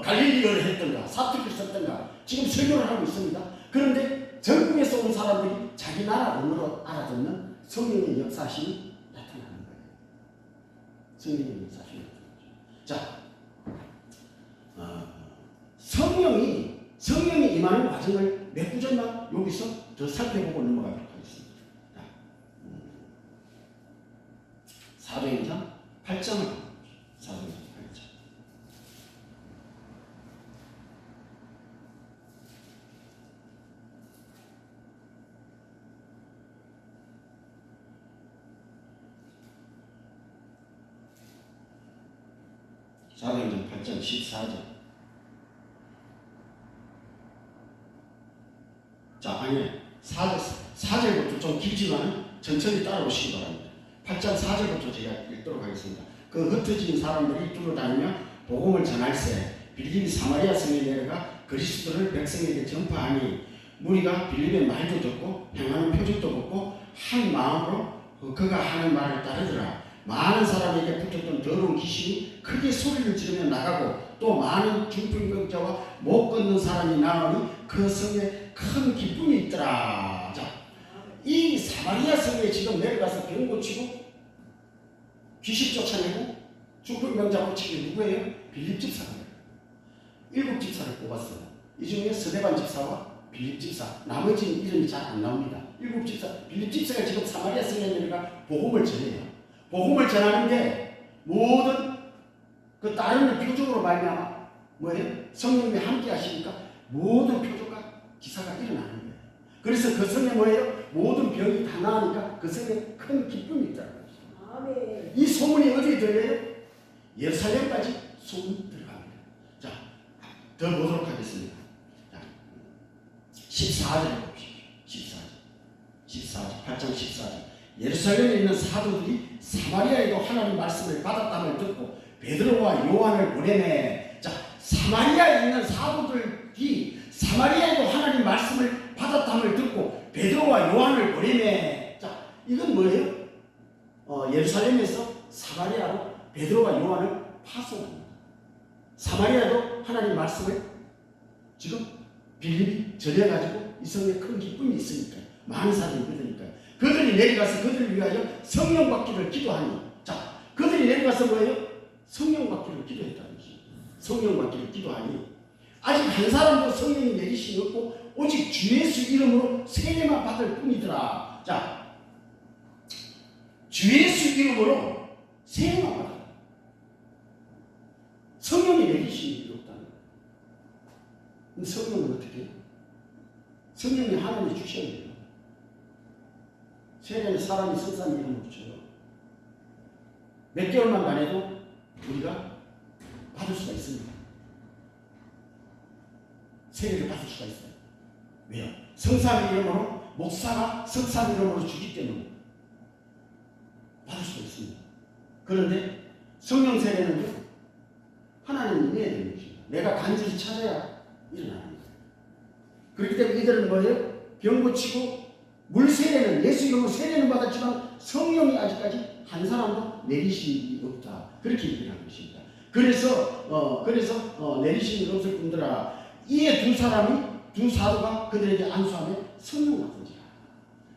갈릴리어를 했던가 사투리를 썼던가 지금 설교를 하고 있습니다. 그런데 전국에서 온 사람들이 자기 나라 언어로 알아듣는 성령의 역사심이 나타나는 거예요. 성령의 역사심이 나타나죠. 자, 성령이 임하는 과정을 몇 구절만 여기서 더 살펴보고 넘어가도록 하겠습니다. 사도행전 8장을 사도행전 8장. 사도행전 8장 14절. 자, 아니 4절부터 좀 길지만 천천히 따라오시기 바랍니다. 8장 4절부터 제가 읽도록 하겠습니다. 그 흩어진 사람들이 두루다니며 복음을 전할세 빌립이 사마리아 성에 내려가 그리스도를 백성에게 전파하니 무리가 빌립의 말도 듣고 행하는 표적도 듣고 한 마음으로 그가 하는 말을 따르더라. 많은 사람에게 붙었던 더러운 귀신이 크게 소리를 지르며 나가고 또 많은 중풍병자와 못 걷는 사람이 나오니 그 성에 큰 기쁨이 있더라. 자, 이 사마리아 성에 지금 내려가서 병 고치고 귀신 쫓아내고 중풍병자 고치기 누구예요? 빌립 집사예요. 7 집사를 뽑았어요. 이 중에 스데반 집사와 빌립 집사, 나머지는 이름이 잘 안 나옵니다. 7 집사, 빌립 집사가 지금 사마리아 성에 내려가 복음을 전해요. 복음을 전하는데 모든 그 다른 표적으로 말미암아 뭐예요? 성령님이 함께 하시니까 모든 표적과 기사가 일어나는 거예요. 그래서 그 성에 뭐예요? 모든 병이 다 나으니까 그 성에 큰 기쁨이 있다는 거죠. 이 소문이 어디에 들려요? 예루살렘까지 소문이 들어갑니다. 자, 더 보도록 하겠습니다. 자, 14절을 봅시다. 14절, 8장 14절. 예루살렘에 있는 사도들이 사마리아에도 하나님 말씀을 받았다는 듣고 베드로와 요한을 보내네. 자, 사마리아에 있는 사도들이 사마리아에도 하나님 말씀을 받았다는 듣고 베드로와 요한을 보내네. 자, 이건 뭐예요? 예루살렘에서 사마리아로 베드로와 요한을 파송합니다. 사마리아도 하나님 말씀을 지금 빌립이 전해가지고 이 성에 큰 기쁨이 있으니까 많은 사람이 믿으니까 그들이 내려가서 그들을 위하여 성령 받기를 기도하니, 자, 그들이 내려가서 뭐예요? 성령 받기를 기도했다는 것입니다. 성령 받기를 기도하니 아직 한 사람도 성령이 내리심이 없고 오직 주 예수 이름으로 세례만 받을 뿐이더라. 자, 주 예수 이름으로 세례만 받아. 성령이 내리심이 없다는 거예요. 성령은 어떻게 해요? 성령이 하나님이 주셔야 돼요. 세례는 사람이 선사님 이름으로 줘요. 몇 개월만 다녀도 우리가 받을 수가 있습니다. 세례를 받을 수가 있어요. 왜요? 성삼 이름으로, 목사가 성삼 이름으로 주기 때문에 받을 수가 있습니다. 그런데 성령 세례는 하나님이 내야 되는 것입니다. 내가 간절히 찾아야 일어나는 거예요. 그렇기 때문에 이들은 뭐예요? 병 고치고 물 세례는 예수 이름으로 세례는 받았지만 성령이 아직까지 한 사람도 내리심이 없다. 그렇게 얘기하는 것입니다. 그래서 내리심이 없을 뿐더라. 이에 두 사도가 그들에게 안수하며 성령을 받은지라.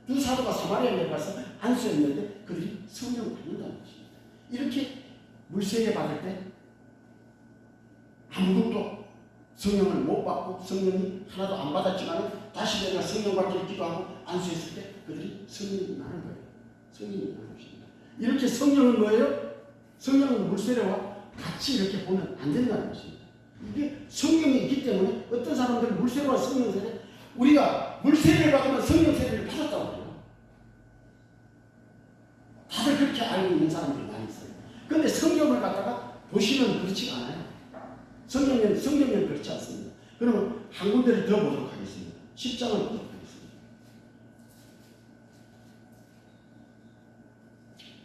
두 사도가 사마리아에 내려가서 안수했는데 그들이 성령을 받는다는 것입니다. 이렇게 물 세례 받을 때 아무것도 성령을 못 받고 성령이 하나도 안 받았지만 다시 내가 성령 받기를 기도하고 안수했을 때 그들이 성령이 나는 거예요. 성령이 나는 것입니다. 이렇게 성령은 뭐예요? 성령은 물세례와 같이 이렇게 보면 안 된다는 것입니다. 이게 성령이 있기 때문에 어떤 사람들은 물세례와 성령세례, 우리가 물세례를 받으면 성령세례를 받았다고 해요. 다들 그렇게 알고 있는 사람들이 많이 있어요. 그런데 성경을 갖다가 보시면 그렇지가 않아요. 성경은 그렇지 않습니다. 그러면 한 군데를 더 보도록 하겠습니다. 10장을 보도록 하겠습니다.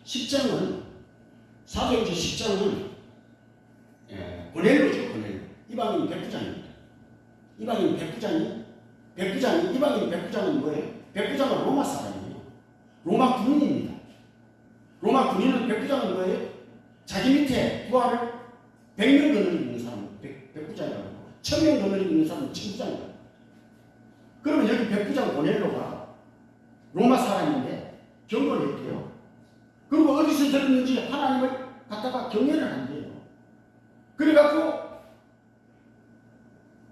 10장은 사도행전 10장은 고넬료죠. 고넬료. 이방인 백부장입니다. 이방인 백부장이 이방인 백부장은 뭐예요? 백부장은 로마 사람이에요. 로마 군인입니다. 로마 군인은 백부장은 뭐예요? 자기 밑에 부하를 100명 거느리고 있는 사람은 백부장이라고 하고 1000명 거느리고 있는 사람은 천부장이라고. 그러면 여기 백부장 고넬료가 로마 사람인데 경고를 했대요. 그리고 어디서 들었는지 하나님을 갖다가 경외를 한대요. 그래갖고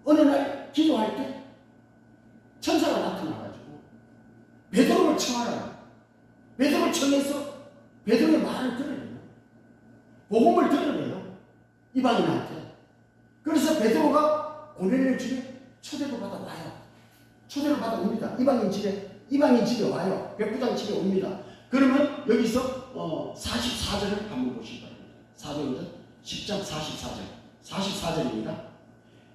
어느 날 기도할 때 천사가 나타나가지고 베드로를 청하라. 베드로를 청해서 베드로의 말을 들으래요. 복음을 들으래요. 이방인한테. 그래서 베드로가 고넬료 집에 초대를 받아 와요. 초대를 받아 옵니다. 이방인 집에 와요. 백부장 집에 옵니다. 그러면 여기서 44절을 한번 보시기 바랍니다. 사도행전 10장 44절입니다.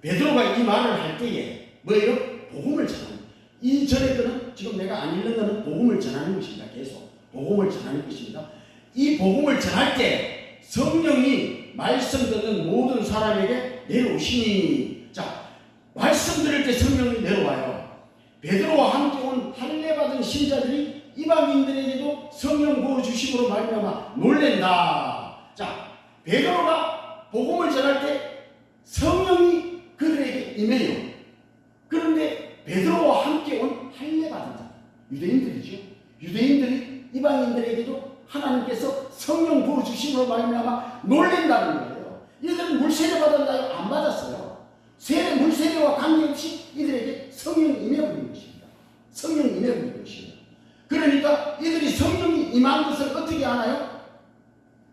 베드로가 이 말을 할 때에 뭐예요? 복음을 전하는. 이 절의 거는 지금 내가 안 읽는 거는 복음을 전하는 것입니다. 계속 복음을 전하는 것입니다. 이 복음을 전할 때 성령이 말씀 듣는 모든 사람에게 내려오시니, 자, 말씀 들을 때 성령이 내려와요. 베드로와 함께 온 할례 받은 신자들이 이방인들에게도 성령 부어 주심으로 말미암아 놀랜다. 자, 베드로가 복음을 전할 때 성령이 그들에게 임해요. 그런데 베드로와 함께 온 할례 받은 자, 유대인들이죠. 유대인들이 이방인들에게도 하나님께서 성령 부어 주심으로 말미암아 놀랜다는 거예요. 이들은 물세례 받았나요? 안 받았어요. 물세례와 관계없이 이들에게 성령이 임해버린 것입니다. 성령이 임해버린 것입니다. 그러니까 이들이 성령이 임한 것을 어떻게 아나요?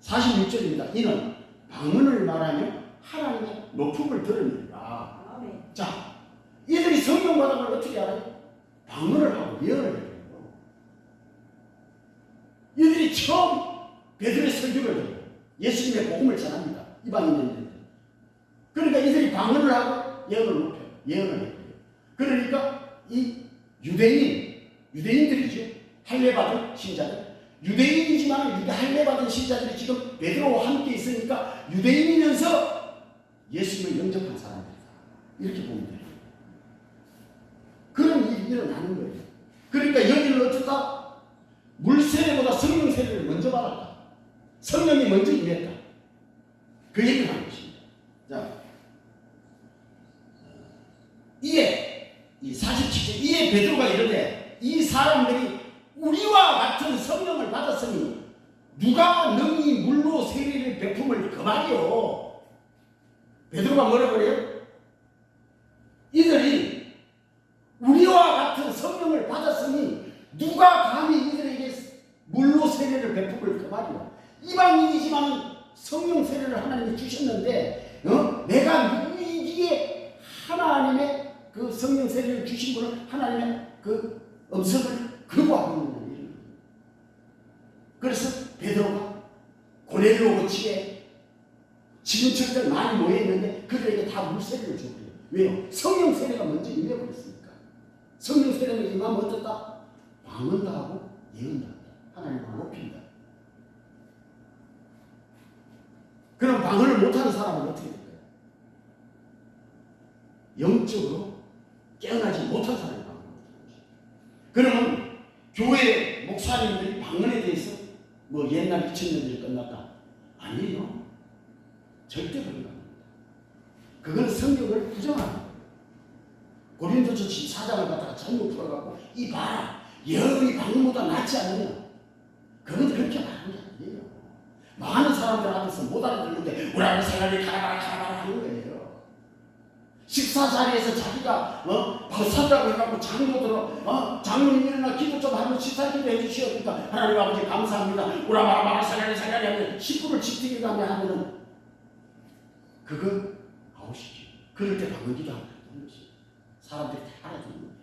46절입니다. 이는 방언을 말하며 하나님의 높음을 드러내리라. 자, 이들이 성령 받은 걸 어떻게 알아요? 방언을 하고 예언을 해요. 이들이 처음 베드로의 설교를 해요. 예수님의 복음을 전합니다. 이방인들한테. 그러니까 이들이 방언을 하고 예언을 높여요. 예언을 해요. 그러니까 이 유대인들이죠. 할례받은 신자들. 유대인이지만 할례받은 신자들이 지금 베드로와 함께 있으니까 유대인이면서 예수님을 영접한 사람들이다. 이렇게 보면 돼요. 그런 일이 일어나는 거예요. 그러니까 여기는 어떻다? 물세례보다 성령 세례를 먼저 받았다. 성령이 먼저 임했다. 그 얘기를 하는 것입니다. 자, 이에 이 47절 이에 베드로가 이르되 이 사람들이 우리와 같은 성령을 받았으니 누가 능히 물로 세례를 베품을 그 말이요. 베드로가 뭐라고 그래요? 이들이 우리와 같은 성령을 받았으니 누가 감히 이들에게 물로 세례를 베품을 그 말이요. 이방인이지만 성령 세례를 하나님이 주셨는데 내가 누구이기에 하나님의 그 성령 세례를 주신 분을 하나님의 그 음성을 거부하고 있는 거예요. 그래서 베드로가 고넬료 고치에 지근척들 많이 모여있는데 그들에게 다 물세례를 줬대요. 왜요? 성령 세례가 먼저 임해버렸으니까. 성령 세례는 임하면 어떻다? 방언도 하고 예언도 한다. 하나님을 높인다. 그럼 방언을 못하는 사람은 어떻게 될까요? 영적으로 깨어나지 못한 사람이 방언을 못하는 것이죠. 그러면 교회 목사님들이 방언에 대해서 뭐 옛날 2000년들이 끝났다? 아니에요. 절대 그런 거 아닙니다. 그건 성경을 부정하는 거예요. 고린도서 14장을 갖다가 잘못 풀어갖고 이 봐라 여러분이 방언보다 낫지 않느냐. 그건 그렇게 말하는 게 아니에요. 많은 사람들 앞에서 못 알아듣는데 우리 아버지 생활이 가라가라 하는 거예요. 식사 자리에서 자기가 박사라고 해갖고 장로님 일어나 기도 좀 하면 식사 기도 해주시오. 그러니까 하나님 아버지 감사합니다. 우리 아버지 생활이 하면 식구를 집들이 가면 하면은 그건 아웃이지. 그럴 때 방언 기도 한다는 것이 사람들이 다 알아듣는 거예요.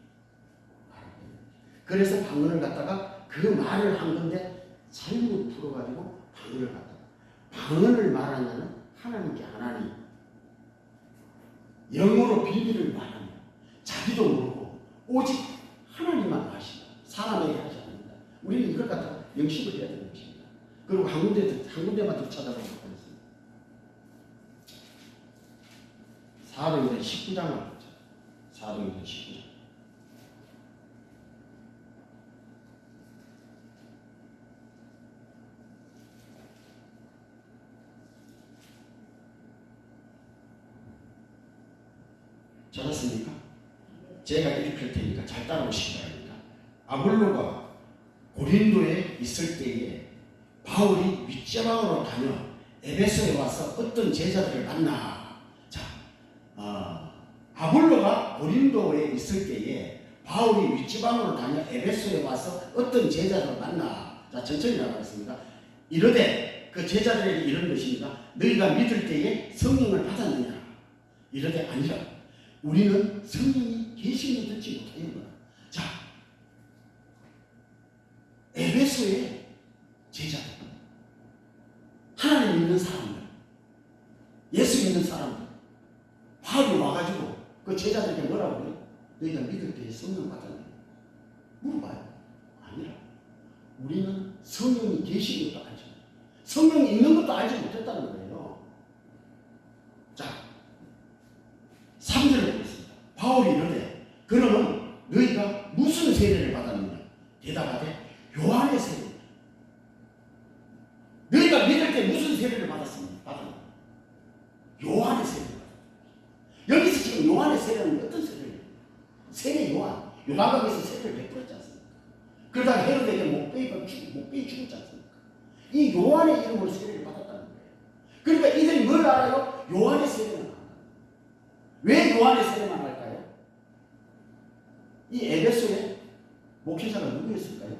그래서 방언을 갖다가 그 말을 한 건데 잘못 풀어가지고 방언을 갖다가 방언을 말한 자는 하나님께 하나님 영어로 비밀을 말하며 자기도 모르고 오직 하나님만 아신다. 사람에게 하지 않는다. 우리는 이걸 갖다가 영식을 해야 되는 것입니다. 그리고 한 군데만 더 찾아보도록 하겠습니다. 사도행전 19장을 보자. 사도행전 19장. 찾았습니까? 제가 읽을 테니까 잘 따라오시기 바랍니다. 아볼로가 고린도에 있을 때에 바울이 윗지방으로 다녀 에베소에 와서 어떤 제자들을 만나. 자, 아볼로가 고린도에 있을 때에 바울이 윗지방으로 다녀 에베소에 와서 어떤 제자들을 만나. 자, 천천히 나가겠습니다. 이르되 그 제자들에게 이런 것입니다. 너희가 믿을 때에 성령을 받았느냐? 이르되 아니라 우리는 성령이 계시는 듣지 못하는 거야. 자, 에베소의 제자들, 하나님 믿는 사람들, 있는 사람들 바울이 와가지고 그 제자들에게 뭐라고 그래요? 너희가 믿을 때에 성령 받았냐? 물어봐요. 아니라 우리는 성령이 계신 것도 알지, 성령이 있는 것도 알지 못했다는 거예요. 자, 3절을 보겠습니다. 바울이 이르되 그러면 너희가 무슨 세례를 받았느냐? 대답하되 요한의 세례. 너희가 믿을 때 무슨 세례를 받았습니까? 요한의 세례를 받았습니다. 여기서 지금 요한의 세례는 어떤 세례예요? 세례 요한. 요단강에서 세례를 베풀었지 않습니까? 그러다가 헤로데에게 목베이 죽었지 않습니까? 이 요한의 이름으로 세례를 받았다는 거예요. 그러니까 이들이 뭘 알아요? 요한의 세례만 알아요. 왜 요한의 세례만 할까요? 이 에베소에 목회자가 누구였을까요?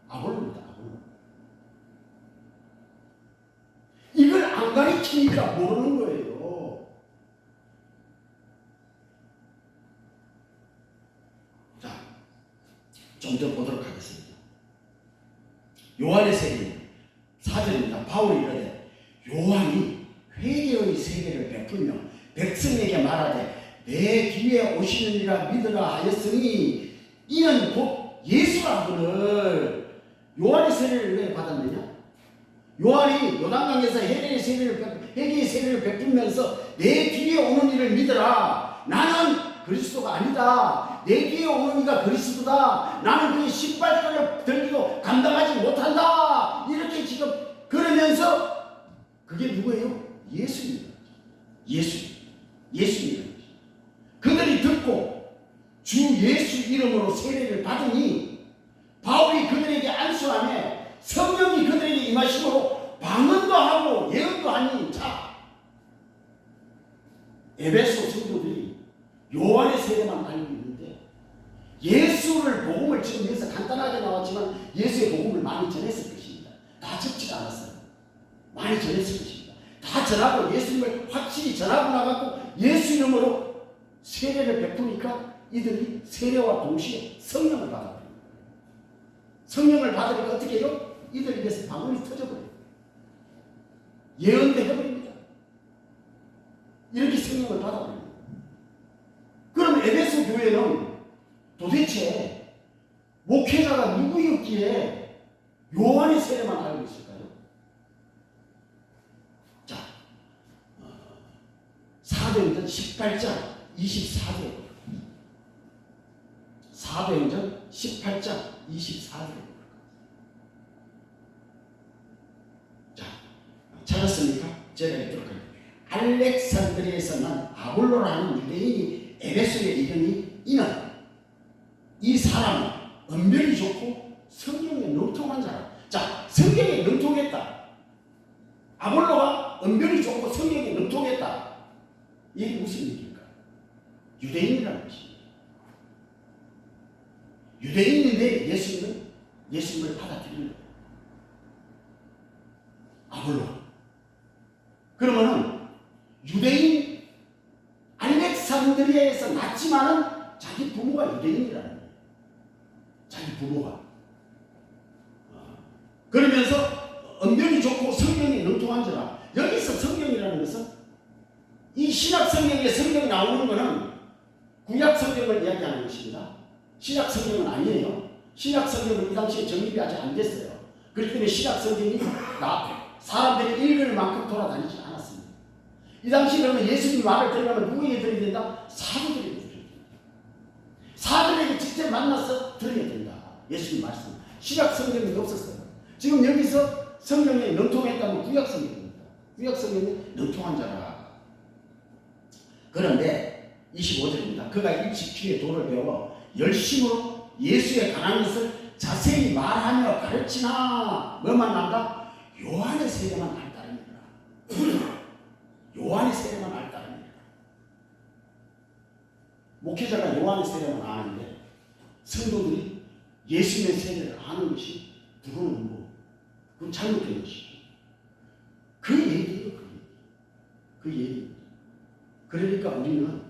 아볼로입니다. 아볼로. 이걸 안 가르치니까 모르는 거예요. 자, 좀 더 보도록 하겠습니다. 요한의 세례 4절입니다. 바울이 이르되 요한이 회개의 세례를 베풀며 백성에게 말하되 내 뒤에 오시느니라 믿으라 하였으니 이는 곧 예수라 하거늘. 요한의 세례를 왜 받았느냐? 요한이 요단강에서 회개의 세례를 베풀면서 내 뒤에 오는 이를 믿으라. 나는 그리스도가 아니다. 내 뒤에 오는 이가 그리스도다. 나는 그의 신발끈을 들기도 감당하지 못한다. 이렇게 지금 그러면서 그게 누구예요? 예수입니다. 예수입니다. 그들이 듣고 주 예수 이름으로 세례를 받으니 바울이 그들에게 안수하며 성령이 그들에게 임하심으로 방언도 하고 예언도 하니. 자, 에베소 성도들이 요한의 세례만 알고 있는데 예수를 복음을 지금 여기서 간단하게 나왔지만 예수의 복음을 많이 전했을 것입니다. 다 적지가 않았어요. 많이 전했을 것입니다. 다 전하고 예수님을 확실히 전하고 나가고 예수 이름으로 세례를 베푸니까 이들이 세례와 동시에 성령을 받아버립니다. 성령을 받으니까 어떻게 해요? 이들 입에서 방언이 터져버려요. 예언도 해버립니다. 이렇게 성령을 받아버립니다. 그럼 에베소 교회는 도대체 목회자가 누구였기에 요한의 세례만 알고 있을까요? 자, 사도행전 18장 24절. 사도행전 18장 24절. 자, 찾았습니까? 제가 읽도록 하겠습니다. 알렉산드리아에서 난 아볼로라는 유대인이 에베소에 이르니 이는 이 사람은 언변이 좋고 성경에 능통한 자라. 자, 성경에 능통했다. 아볼로가 언변이 좋고 성경에 능통했다. 이게 무슨 얘기입니까? 유대인이라는 것입니다. 유대인인데 예수님을 받아들이는 거예요. 아볼로. 그러면은 유대인 알렉산드리아에서 낳지만은 자기 부모가 유대인이라는 거예요. 자기 부모가. 그러면서 언변이 좋고 성경이 능통한지라. 여기서 성경이라는 것은 이 신약 성경에 성경이 나오는 것은 구약 성경을 이야기하는 것입니다. 신약 성경은 아니에요. 신약 성경은 이 당시에 정립이 아직 안 됐어요. 그렇기 때문에 신약 성경이 사람들이 읽을 만큼 돌아다니지 않았습니다. 이 당시 그러면 예수님 말을 들으려면 누구에게 들어야 된다? 사도들에게 들어야 된다. 사도들에게 직접 만나서 들어야 된다. 예수님 말씀. 신약 성경이 없었어요. 지금 여기서 성경에 능통했다면 구약 성경입니다. 구약 성경이 능통한 자라. 그런데 25절입니다. 그가 일찍 귀에 도를 배워 열심으로 예수에 관한 것을 자세히 말하며 가르치나 뭐만 난다? 요한의 세례만 알 따름이라. 요한의 세례만 알 따름이라. 목회자가 요한의 세례만 아는데 성도들이 예수님의 세례를 아는 것이 그거는 그건 잘못된 것이죠. 그 얘기예요. 그 얘기. 그러니까 우리는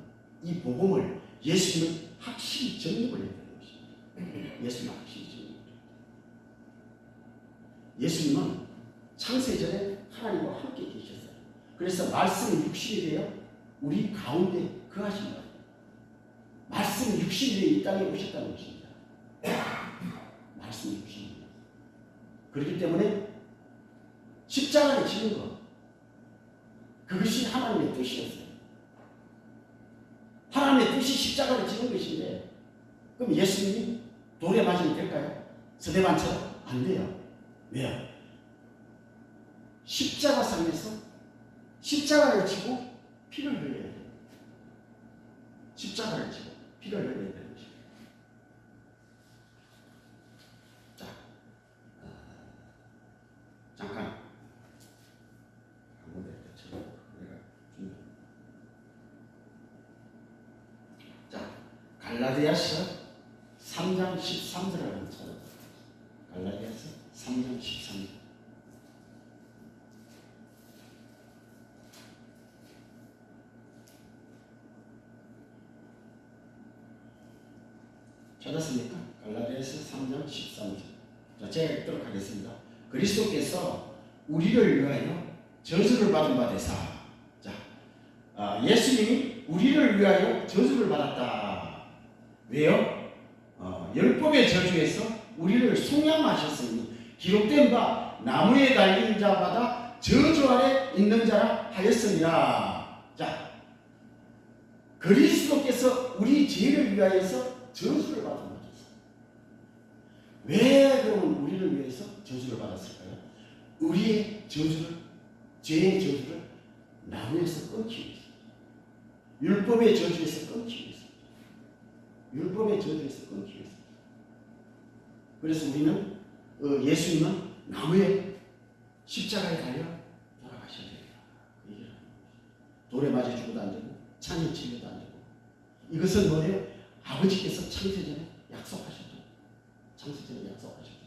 이 복음을 예수님을 확실히 정립을 해야 되는 것입니다. 예수님을 확실히 정립을 해야 돼요. 예수님은 창세전에 하나님과 함께 계셨어요. 그래서 말씀이 육신이 되어 우리 가운데 거하신 거예요. 말씀이 육신이 되어 이 땅에 오셨다는 것입니다. 말씀이 육신이 되어. 그렇기 때문에 십자가를 지는 것, 그것이 하나님의 뜻이었어요. 하나님의 뜻이 십자가를 지는 것인데, 그럼 예수님이 돌에 맞으면 될까요? 스데반처럼? 안 돼요. 왜요? 십자가상에서 십자가를 지고 피를 흘려야 돼요. 십자가를 지고 피를 흘려야 되는 것입니다. 자, 잠깐. 자, 갈라디아서 3장 13절을 한번 찾아볼게요. 갈라디아서 3장 13절. 찾았습니까? 갈라디아서 3장 13절. 자, 제가 읽도록 하겠습니다. 그리스도께서 우리를 위하여 저주를 받은 바 되사. 자, 예수님이 우리를 위하여 저주를 받았다. 왜요? 율법의 저주에서 우리를 속량하셨으니 기록된 바 나무에 달린 자마다 저주 아래 있는 자라 하였으니라. 자, 그리스도께서 우리 죄를 위하여서 저주를 받은 거죠. 왜 그러면 우리를 위해서 저주를 받았을까요? 우리의 저주를, 죄의 저주를 나무에서 끊기 위해서, 율법의 저주에서 끊기 위해서, 율법의 저주에서 끊기 위해서. 그래서 우리는 예수님은 나무에 십자가에 달려 돌아가셔야 돼요. 돌에 맞아 죽어도 안 되고 창에 찔려도 안 되고. 이것은 뭐예요? 아버지께서 창세전에 약속하셨죠. 창세전에 약속하셨죠.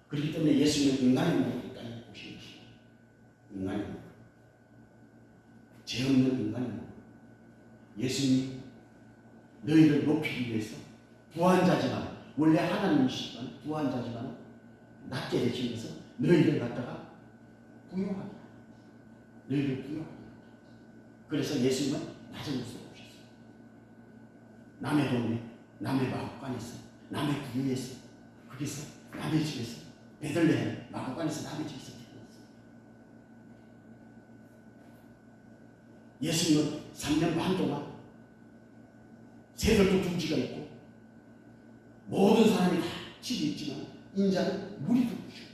그렇기 때문에 예수님은 인간의 몸으로 이 땅에 오신 것입니다. 인간의 몸, 죄 없는 인간의 몸. 예수님이 너희를 높이기 위해서 부한자지만, 원래 하나님이시지만 부한자지만 낮게 되시면서 너희를 갖다가 부요하게, 너희를 부요하게. 그래서 예수님은 낮은 곳으로 오셨어요. 남의 동네, 남의 마구간에서, 남의 구유에서, 거기서 남의 집에서, 베들레헴 마구간에서 남의 집에서 태어났어요. 예수님은 3년 반 동안 새들도 둥지가 있고 모든 사람이 다 집이 있지만 인자는 물이 둥지고.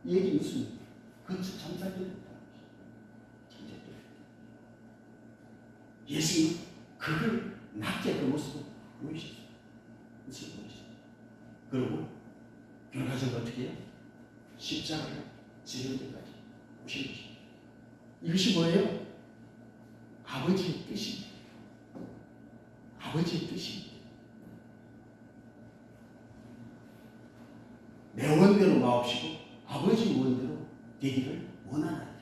이 얘기 무슨 얘기예요? 그건 잠살입니다. 예수님은 그걸 낮게 그 모습을 보이셨어요. 그리고 결과적으로 어떻게 해요? 십자가를 지는 데까지 오신 것입니다. 이것이 뭐예요? 아버지의 뜻입니다. 아버지의 뜻입니다. 내 원대로 마옵시고 아버지 원대로 되기를 원하나이다.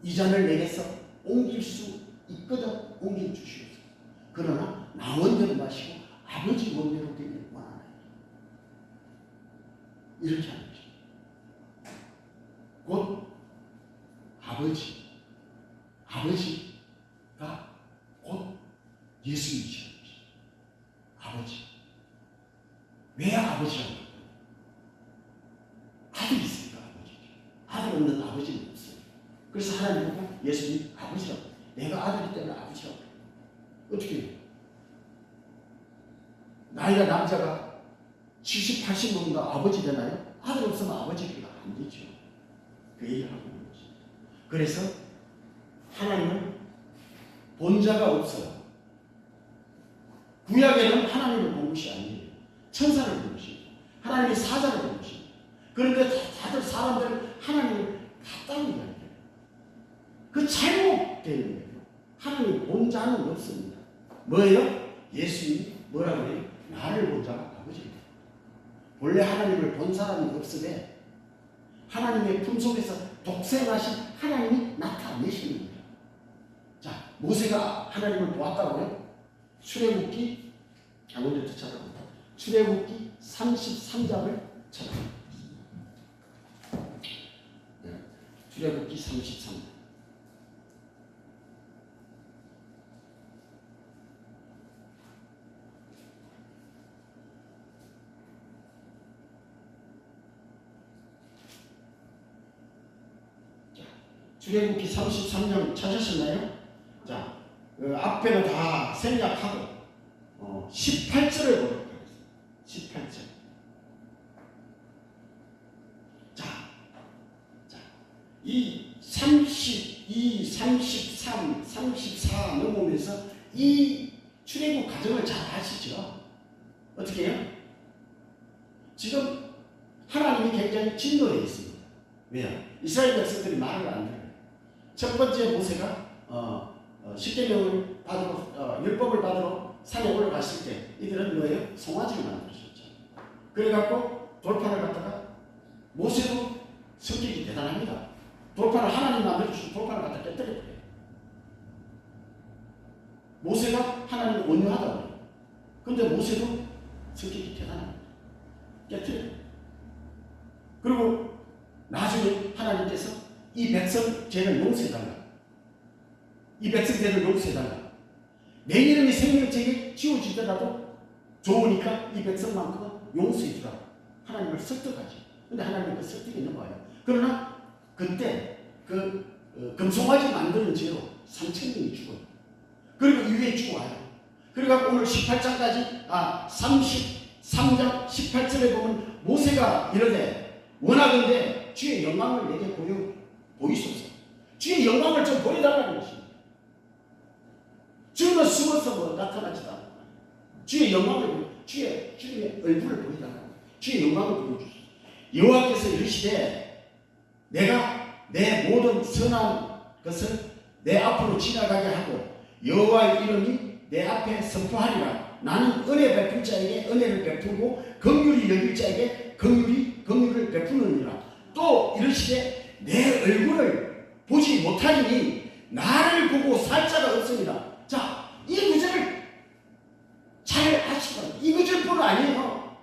이 잔을 내게서 옮길 수 있거든 옮겨 주시옵소서. 그러나 나 원대로 마시고 아버지 원대로 되기를 원하나이다. 이렇게 하는 것입니다. 곧 아버지가 곧 예수님이시라는 것입니다. 아버지. 왜 아버지라는 거예요? 아들이 있으니까 아버지죠. 아들 없는 아버지는 없어요. 그래서 하나님 보고 예수님 아버지라고 해요. 내가 아들이기 때문에 아버지라고 해요. 어떻게 해요? 나이가 남자가 70, 80 먹는다 아버지 되나요? 아들 없으면 아버지가 안 되죠. 그 얘기를 하고 있는 것입니다. 그래서 하나님은 본자가 없어요. 구약에는 하나님을 본 것이 아니에요. 천사를 본 것입니다. 하나님의 사자를 본 것입니다. 그런데 다들 사람들은 하나님을 봤다는 이야기예요. 그 잘못되는 거예요. 하나님 본 자는 없습니다. 뭐예요? 예수님이 뭐라고 해요? 나를 본 자가 아버지입니다. 원래 하나님을 본 사람이 없으되 하나님의 품속에서 독생하신 하나님이 나타내시는 거예요. 자, 모세가 하나님을 보았다고요? 출애굽기, 먼저 찾아봅니다. 출애굽기 33장을 찾아봅니다. 출애굽기 33장. 출애굽기 33장 찾으셨나요? 자, 그 앞에는 다 생략하고 18절을 보도록 하겠습니다. 18절. 이 32, 33, 34 넘어오면서 이 출애굽 과정을 잘 아시죠? 어떻게 해요? 지금 하나님이 굉장히 진노해 있습니다. 왜요? 이스라엘 백성들이 말을 안 들어요. 첫 번째 모세가 십계명을 받으러 율법을 받으러 산에 올라갔을 때 이들은 뭐예요? 송아지를 만들었었죠. 그래갖고 돌판을 갖다가 모세도 성격이 대단합니다. 돌판을 하나님 만들어주신 돌판을 갖다 깨뜨려버려요. 모세가 하나님 온유하다고 해요. 근데 모세도 성격이 대단합니다. 깨뜨려요. 그리고 나중에 하나님께서 이 백성 죄를 용서해달라. 이 백성 죄를 용서해달라. 내 이름이 생명책에 지워지더라도 좋으니까 이 백성만큼은 용서해주라. 하나님을 설득하지. 근데 하나님은 그 설득이 넘어가요. 그러나 그때 금송아지 만드는 죄로 3,000명이 죽어요. 그리고 이후에 죽어와요. 그러니까 오늘 18장까지 33장 18절에 보면 모세가 이러되 원하건대 주의 영광을 내게 보이소서. 주의 영광을 좀 보여달라는 것입니다. 주는 숨어서 뭐 나타나지도 않고 주의 영광을 주의 얼굴을 보여달라고. 주의 영광을 보여주소서. 여호와께서 이르시되 내가 내 모든 선한 것을 내 앞으로 지나가게 하고 여호와의 이름이 내 앞에 선포하리라. 나는 은혜 베풀 자에게 은혜를 베풀고 긍휼히 여길 자에게 긍휼을 베푸느니라. 또 이르시되 내 얼굴을 보지 못하리니 나를 보고 살 자가 없습니다. 자, 이 구절을 잘 아시고 이 구절뿐 아니에요.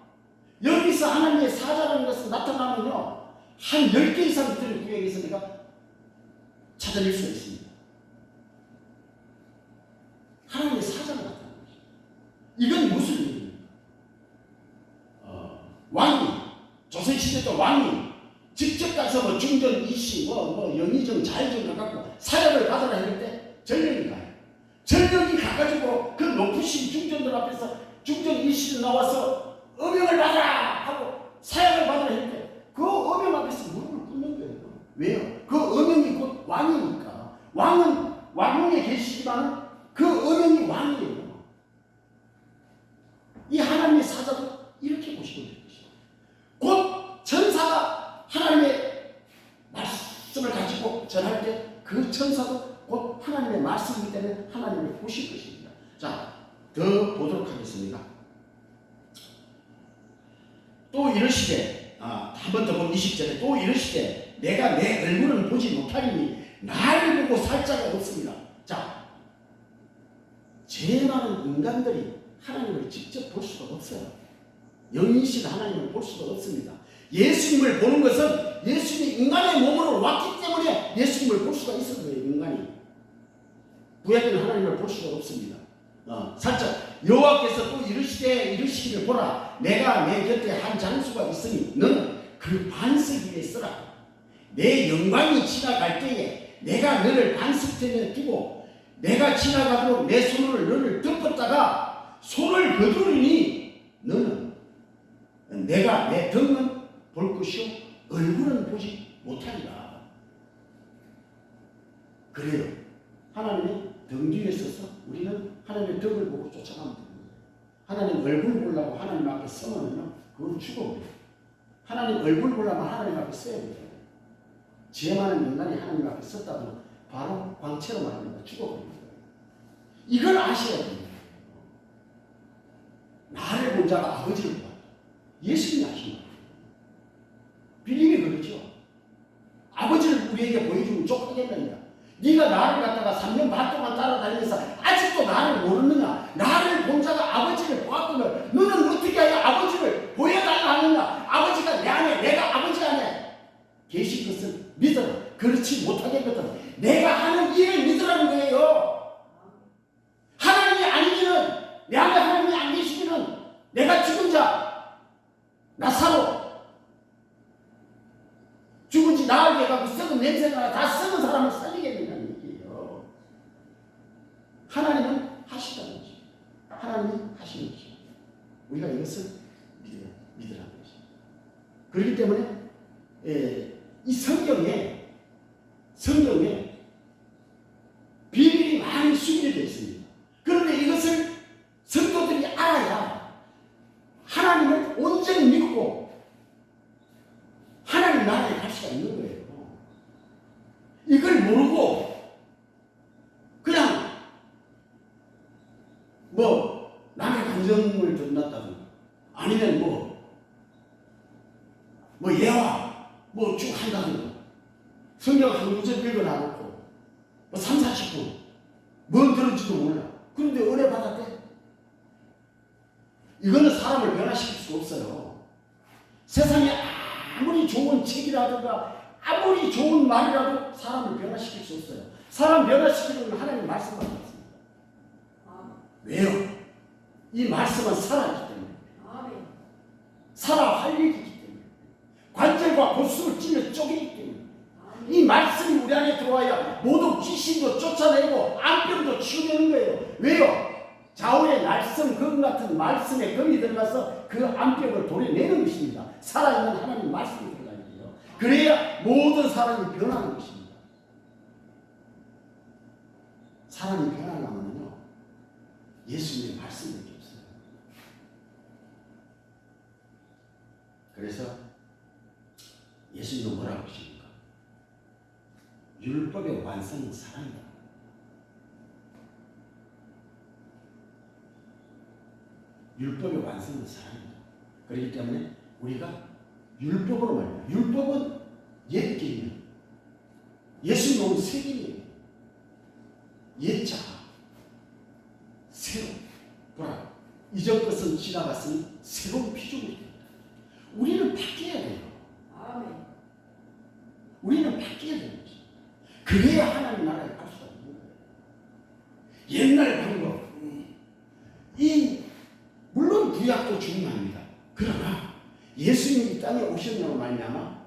여기서 하나님의 사자라는 것은 나타나면요 한 10개 이상 되는 구역에서 내가 찾아낼 수 있습니다. 하나님의 사자가 나타나는 것입니다. 이건 무슨 일입니까? 왕이 조선시대도 왕이 직접 가서 뭐 중전 이시 영의정 자의정 가갖고 사역을 받으라 했는데 전령이 가요. 전령이 가가지고 그 높으신 중전들 앞에서 중전 이시를 나와서 어명을 받아라 하고 사역을 받으라 했는데 그 어명 앞에서 무릎을 꿇는 거예요. 왜요? 그 어명이 곧 왕이니까. 왕은 왕궁에 계시지만 그 어명이 왕이에요. 이 하나님의 사자도 이렇게 보시면 되는 것이죠. 곧 천사가 하나님의 말씀을 가지고 전할 때 그 천사도 곧 하나님의 말씀이기 때문에 하나님을 보실 것입니다. 자, 더 보도록 하겠습니다. 또 이르시되 한 번 더 보면 20절에 또 이르시되 내가 내 얼굴은 보지 못하리니 나를 보고 살 자가 없습니다. 자, 죄 많은 인간들이 하나님을 직접 볼 수가 없어요. 영이신 하나님을 볼 수가 없습니다. 예수님을 보는 것은 예수님이 인간의 몸으로 왔기 때문에 예수님을 볼 수가 있는 거예요. 인간이 구약에는 하나님을 볼 수가 없습니다. 살짝 여호와께서 또 이르시기를 보라 내가 내 곁에 한 장수가 있으니 너는 그 반석 위에 서라. 내 영광이 지나갈 때에 내가 너를 반석대에 두고 내가 지나가도록 내 손으로 너를 덮었다가 손을 거두리니 너는 내가 내 등은 볼 것이요 얼굴은 보지 못하리라. 그래요. 하나님의 등 뒤에 서서 우리는 하나님의 덕을 보고 쫓아가면 됩니다. 하나님 얼굴 보려고 하나님 앞에 서면요 그건 죽어버려요. 하나님 얼굴 보려면 하나님 앞에 서야 돼요. 지혜 많은 인간이 하나님 앞에 섰다면 바로 광채로 말합니다. 죽어버립니다. 이걸 아셔야 됩니다. 나를 본 자가 아버지를 봐. 예수님이 아십니다. 빌림이 그렇죠. 아버지를 우리에게 보여주면 족하겠느냐. 네가 나를 갖다가 3년 반 동안 따라다니면서 아직도 나를 모르느냐. 나를 본 자가 아버지를 보았거늘 너는 어떻게 하여 아버지를 보여달라 하느냐. 아버지가 내 안에 내가 아버지 안에 계신 것을 믿어라. 그렇지 못하겠거든. 내가 하는 일을 믿으라는 거예요. 하나님이 아니면은, 내 안에 하나님이 안 계시면은 내가 죽은 자 나사로 죽은 지 나흘 돼가고 썩은 냄새가 다 썩은 사람을 살리겠느냐는 얘기예요. 하나님은 하시다는 거죠. 하나님이 하시는 거죠. 우리가 이것을 믿으라는 거죠. 그렇기 때문에 이 성경에 비밀이 많이 숨겨져 있습니다. 그런데 이것을 성도들이 알아야 하나님을 온전히 믿고 하나님 나라에 갈 수가 있는 거예요. 이걸 모르고 그냥 뭐 남의 감정을 덧났다든가 아니면 뭐 예화 쭉 한다든가 성경 한 구절 읽어놔놓고 뭐 3, 40분 뭘 들을지도 몰라. 그런데 은혜 받았대? 이거는 사람을 변화시킬 수 없어요. 세상에 아무리 좋은 책이라든가 아무리 좋은 말이라도 사람을 변화시킬 수 없어요. 사람 변화시키는 하나님 말씀만 있습니다. 왜요? 이 말씀은 살아있기 때문에. 살아 활력이기 때문에. 관절과 고수를 찔러 쪼개기 때문에. 이 말씀이 우리 안에 들어와야 모든 귀신도 쫓아내고 암병도 치유되는 거예요. 왜요? 좌우의 날성 검 같은 말씀에 검이 들어가서 그 암병을 도려내는 것입니다. 살아있는 하나님 말씀이 들어가는 거예요. 그래야 모든 사람이 변하는 것입니다. 사람이 변하려면요 예수님의 말씀밖에 없어요. 그래서 예수님은 뭐라고 하십니까? 율법의 완성은 사랑이다. 율법의 완성은 사랑이다. 그렇기 때문에 우리가 율법으로 말합니다. 율법은 옛 개념, 예수님은 새 개념이에요. 옛자, 새로, 보라. 이전 것은 지나갔으니 새로운 피조물이 됩니다. 우리는 바뀌어야 돼요. 아멘. 우리는 바뀌어야 되는 거죠. 그래야 하나님 나라에 갈 수가 있는 거예요. 옛날 방법, 물론 구약도 중요합니다. 그러나 예수님이 이 땅에 오셨냐고 말미암아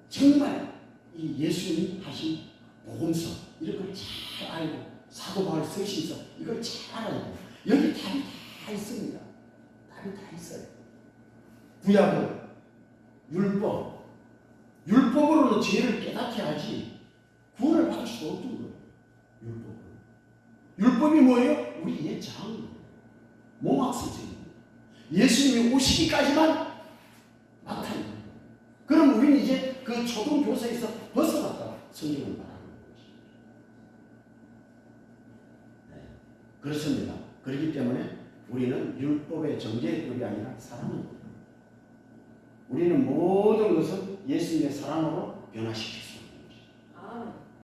정말 이 예수님이 하신 복음서 이런 걸 잘 알고 사도 바울 서신서 이걸 잘 알아야 돼요. 여기 답이 다 있습니다. 답이 다 있어요. 구약은 율법으로는 죄를 깨닫게 하지 구원을 받을 수가 없는 거예요. 율법이 뭐예요? 우리 옛 장이에요. 몽학선생입니다. 예수님이 오시기까지만 나타내는 거예요. 그럼 우리는 이제 그 초등교사에서 벗어났다 성경을 말하는 것입니다. 네. 그렇습니다. 그렇기 때문에 우리는 율법의 정죄법이 아니라 사랑입니다. 우리는 모든 것을 예수님의 사랑으로 변화시킵니다.